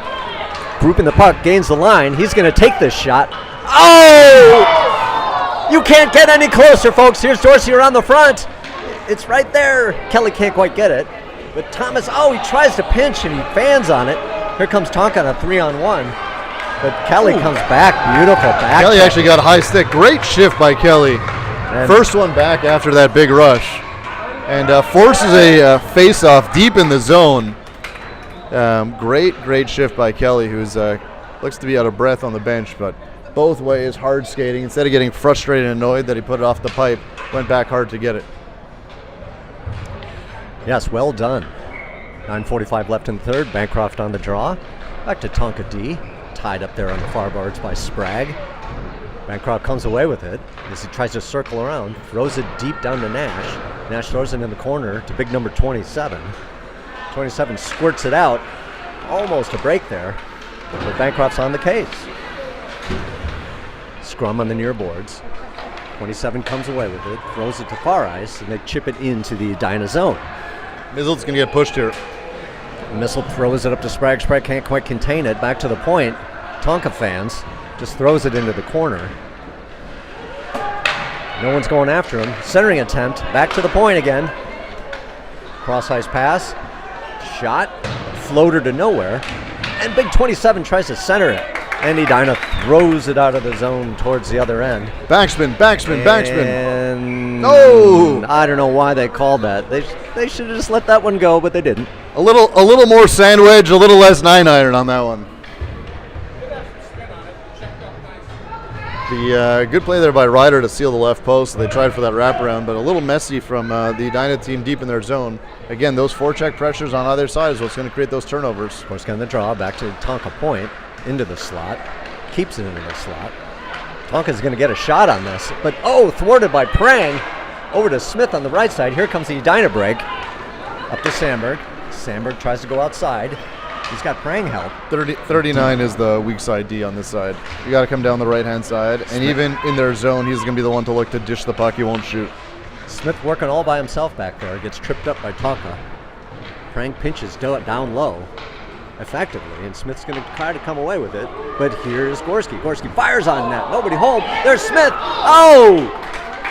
Grouping the puck, gains the line. He's going to take this shot. Oh! You can't get any closer, folks. Here's Dorsey around the front. It's right there. Kelly can't quite get it. But Thomas, he tries to pinch and he fans on it. Here comes Tonka on a 3-on-1. But Kelly comes back. Beautiful back. Kelly actually got a high stick. Great shift by Kelly. And first one back after that big rush. And forces a face-off deep in the zone. Great shift by Kelly, who's looks to be out of breath on the bench, but both ways, hard skating. Instead of getting frustrated and annoyed that he put it off the pipe, went back hard to get it. Yes, well done. 9:45 left in third. Bancroft on the draw. Back to Tonka D. Tied up there on the far boards by Sprague. Bancroft comes away with it as he tries to circle around. Throws it deep down to Nash. Nash throws it in the corner to big number 27. 27 squirts it out. Almost a break there. But Bancroft's on the case. Scrum on the near boards. 27 comes away with it. Throws it to far ice, and they chip it into the Edina zone. Mizzle's going to get pushed here. Missile throws it up to Sprague. Sprague can't quite contain it. Back to the point. Tonka fans just throws it into the corner. No one's going after him. Centering attempt. Back to the point again. Cross ice pass. Shot. Floater to nowhere. And big 27 tries to center it. And Edina throws it out of the zone towards the other end. Backspin. And no! I don't know why they called that. They should have just let that one go, but they didn't. A little more sandwich, a little less 9-iron on that one. The good play there by Ryder to seal the left post. They tried for that wraparound, but a little messy from the Edina team deep in their zone. Again, those forecheck pressures on either side is what's going to create those turnovers. Of course, going to draw back to Tonka point, into the slot, keeps it into the slot. Tonka's going to get a shot on this, but thwarted by Prang. Over to Smith on the right side. Here comes the Edina break. Up to Sandberg. Sandberg tries to go outside. He's got Prang help. 39 is the weak side D on this side. You got to come down the right-hand side, and even in their zone, he's going to be the one to look to dish the puck. He won't shoot. Smith working all by himself back there. Gets tripped up by Tonka. Prang pinches down low effectively, and Smith's going to try to come away with it. But here's Gorski. Gorski fires on net. Nobody home. There's Smith.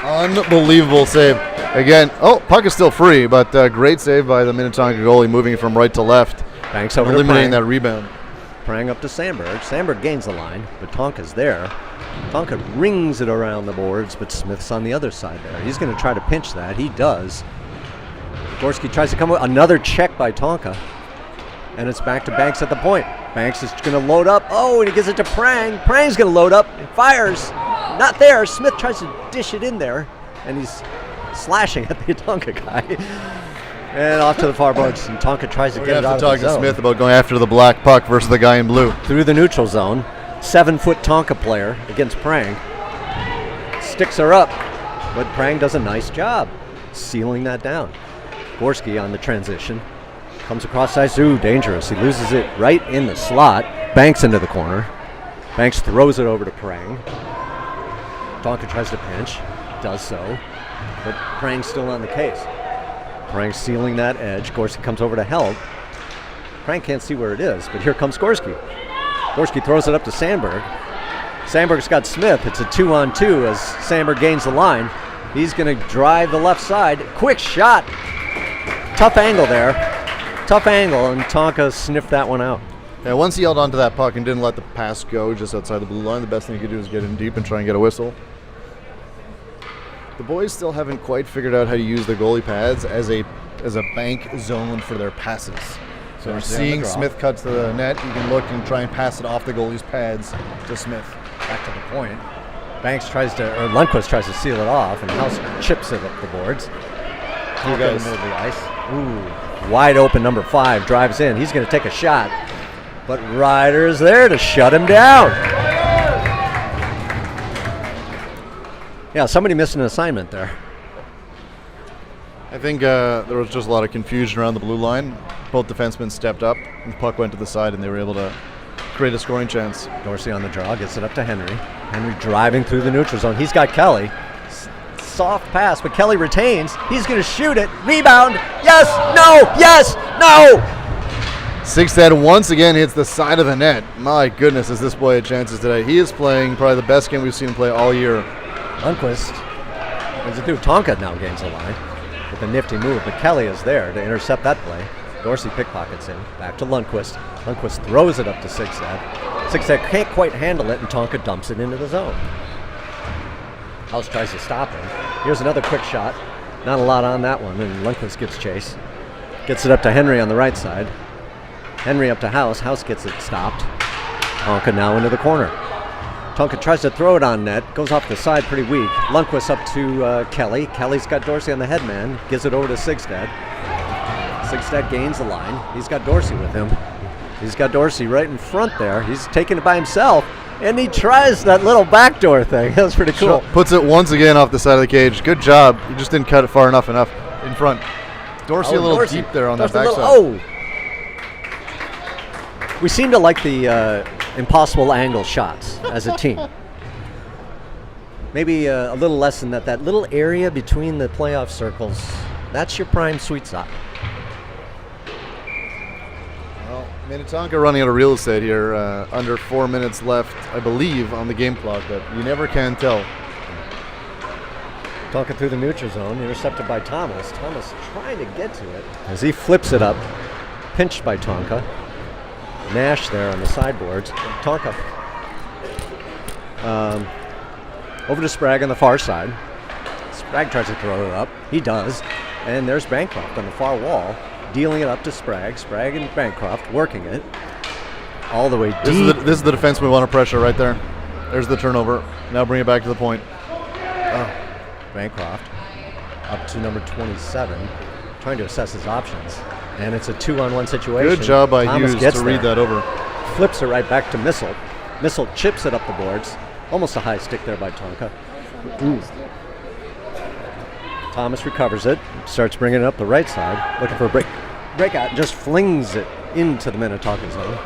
Unbelievable save. Again, puck is still free, but great save by the Minnetonka goalie, moving from right to left. Banks over eliminating that rebound. Prang up to Sandberg. Sandberg gains the line, but Tonka's there. Tonka rings it around the boards, but Smith's on the other side there. He's going to try to pinch that. He does. Gorski tries to come with another check by Tonka. And it's back to Banks at the point. Banks is going to load up. And he gives it to Prang. Prang's going to load up. He fires. Not there. Smith tries to dish it in there, and he's slashing at the Tonka guy. And off to the far boards, and Tonka tries to get it out of the zone. We have to talk to Smith about going after the black puck versus the guy in blue. Through the neutral zone. 7-foot Tonka player against Prang. Sticks her up, but Prang does a nice job sealing that down. Gorski on the transition. Comes across ice. Dangerous. He loses it right in the slot. Banks into the corner. Banks throws it over to Prang. Tonka tries to pinch, does so, but Prang's still on the case. Prang sealing that edge. Gorski comes over to help. Prang can't see where it is, but here comes Gorski. Gorski throws it up to Sandberg. Sandberg's got Smith. It's a 2-on-2 as Sandberg gains the line. He's going to drive the left side. Quick shot. Tough angle there. Tough angle, and Tonka sniffed that one out. Yeah, once he held onto that puck and didn't let the pass go just outside the blue line, the best thing he could do is get in deep and try and get a whistle. The boys still haven't quite figured out how to use their goalie pads as a bank zone for their passes. So we're seeing Smith cut to the net. You can look and try and pass it off the goalie's pads to Smith. Back to the point. Banks Lundqvist tries to seal it off, and House chips it up the boards. You guys. In the middle of the ice. Ooh, wide open number 5 drives in. He's going to take a shot, but Ryder's there to shut him down. Yeah, somebody missed an assignment there. I think there was just a lot of confusion around the blue line. Both defensemen stepped up, and the puck went to the side, and they were able to create a scoring chance. Dorsey on the draw, gets it up to Henry. Henry driving through the neutral zone. He's got Kelly. Soft pass, but Kelly retains. He's going to shoot it. Rebound. Yes, no, yes, no. Sixted once again hits the side of the net. My goodness, has this boy had chances today. He is playing probably the best game we've seen him play all year. Lundqvist, what does it do? Tonka now gains the line with a nifty move, but Kelly is there to intercept that play. Dorsey pickpockets him. Back to Lundqvist. Lundqvist throws it up to Sixted. Sixted can't quite handle it, and Tonka dumps it into the zone. House tries to stop him. Here's another quick shot. Not a lot on that one, and Lundqvist gives chase. Gets it up to Henry on the right side. Henry up to House. House gets it stopped. Tonka now into the corner. Tonka tries to throw it on net. Goes off the side pretty weak. Lundqvist up to Kelly. Kelly's got Dorsey on the headman. Gives it over to Sixted. Sixted gains the line. He's got Dorsey with him. He's got Dorsey right in front there. He's taking it by himself. And he tries that little backdoor thing. That was pretty cool. Puts it once again off the side of the cage. Good job. You just didn't cut it far enough in front. Dorsey a little deep there on that backside. We seem to like the impossible angle shots as a team. Maybe a little less than that. That little area between the playoff circles, that's your prime sweet spot. Well, Minnetonka running out of real estate here. Under 4 minutes left, I believe, on the game clock, but you never can tell. Tonka through the neutral zone, intercepted by Thomas. Thomas trying to get to it as he flips it up, pinched by Tonka. Nash there on the sideboards. Tonka over to Sprague on the far side. Sprague tries to throw it up. He does. And there's Bancroft on the far wall, dealing it up to Sprague. Sprague and Bancroft working it all the way deep. This is the defense we want to pressure right there. There's the turnover. Now bring it back to the point. Bancroft up to number 27, trying to assess his options. And it's a 2-on-1 situation. Good job by Thomas Hughes to read that over. Flips it right back to Missile. Missile chips it up the boards. Almost a high stick there by Tonka. Ooh. Thomas recovers it, starts bringing it up the right side, looking for a breakout, and just flings it into the Minnetonka zone.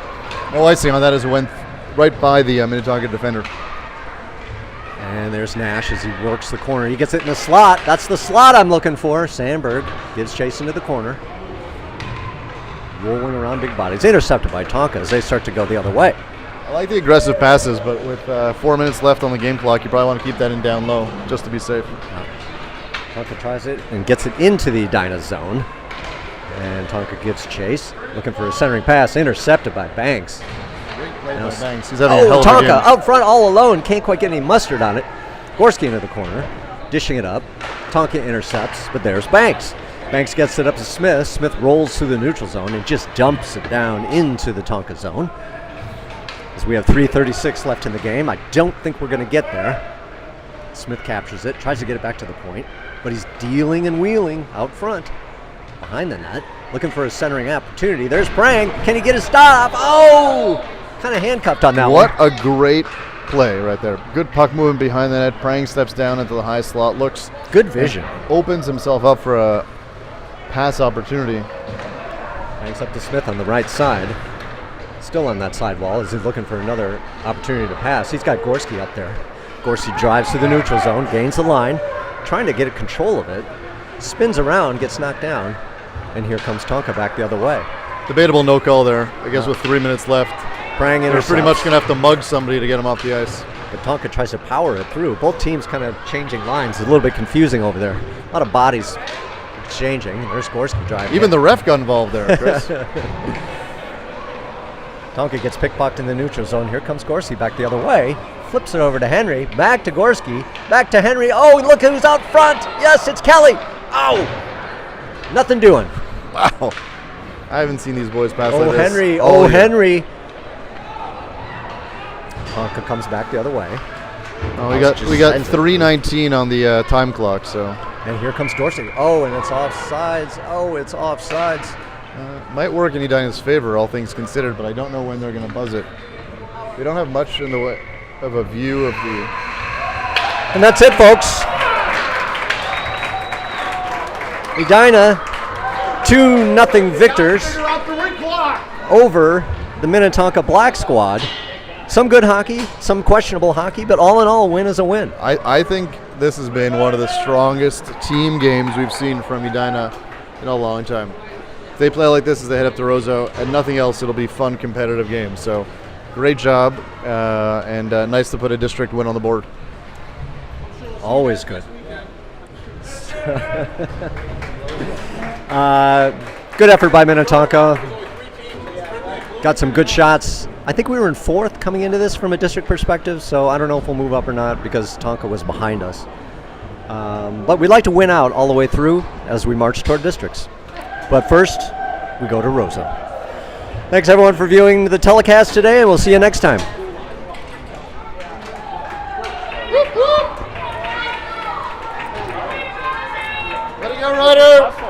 No icing on that as it went right by the Minnetonka defender. And there's Nash as he works the corner. He gets it in the slot. That's the slot I'm looking for. Sandberg gives chase into the corner. Rolling around big bodies. Intercepted by Tonka as they start to go the other way. I like the aggressive passes, but with 4 minutes left on the game clock, you probably want to keep that in down low just to be safe. Tonka tries it and gets it into the Edina zone. And Tonka gives chase. Looking for a centering pass. Intercepted by Banks. Great play by Banks. He's having a hell of a Tonka game. out front all alone. Can't quite get any mustard on it. Gorski into the corner. Dishing it up. Tonka intercepts, but there's Banks. Banks gets it up to Smith. Smith rolls through the neutral zone and just dumps it down into the Tonka zone. As we have 3:36 left in the game. I don't think we're going to get there. Smith captures it, tries to get it back to the point, but he's dealing and wheeling out front behind the net, looking for a centering opportunity. There's Prang. Can he get a stop? Oh! Kind of handcuffed on that one. What a great play right there. Good puck movement behind the net. Prang steps down into the high slot. Looks good vision. Opens himself up for a pass opportunity. Hangs up to Smith on the right side. Still on that sidewall as he's looking for another opportunity to pass. He's got Gorski up there. Gorski drives to the neutral zone, gains the line, trying to get control of it. Spins around, gets knocked down, and here comes Tonka back the other way. Debatable no call there. I guess with 3 minutes left, Prang they're pretty much going to have to mug somebody to get him off the ice. But Tonka tries to power it through. Both teams kind of changing lines. It's a little bit confusing over there. A lot of bodies exchanging. There's Gorski driving. Even the ref got involved there, Chris. Tonka gets pickpocked in the neutral zone. Here comes Gorski back the other way. Flips it over to Henry. Back to Gorski. Back to Henry. Oh, look who's out front. Yes, it's Kelly. Oh! Nothing doing. Wow. I haven't seen these boys pass Oh, like this. Henry. all year. Henry. Tonka comes back the other way. Oh, we got 3:19 on the time clock. So. And here comes Dorsey. Oh, and it's offsides. Oh, it's offsides. Might work in Edina's favor, all things considered, but I don't know when they're going to buzz it. We don't have much in the way of a view of the. And that's it, folks. Edina, 2-0 victors over the Minnetonka Black Squad. Some good hockey, some questionable hockey, but all in all, a win is a win. I think this has been one of the strongest team games we've seen from Edina in a long time. If they play like this as they head up to Roseau and nothing else, it'll be fun, competitive games. So great job, and nice to put a district win on the board. Always good. Good effort by Minnetonka. Got some good shots. I think we were in fourth coming into this from a district perspective, so I don't know if we'll move up or not because Tonka was behind us. But we'd like to win out all the way through as we march toward districts. But first, we go to Roseau. Thanks everyone for viewing the telecast today, and we'll see you next time. Let it go, Ryder!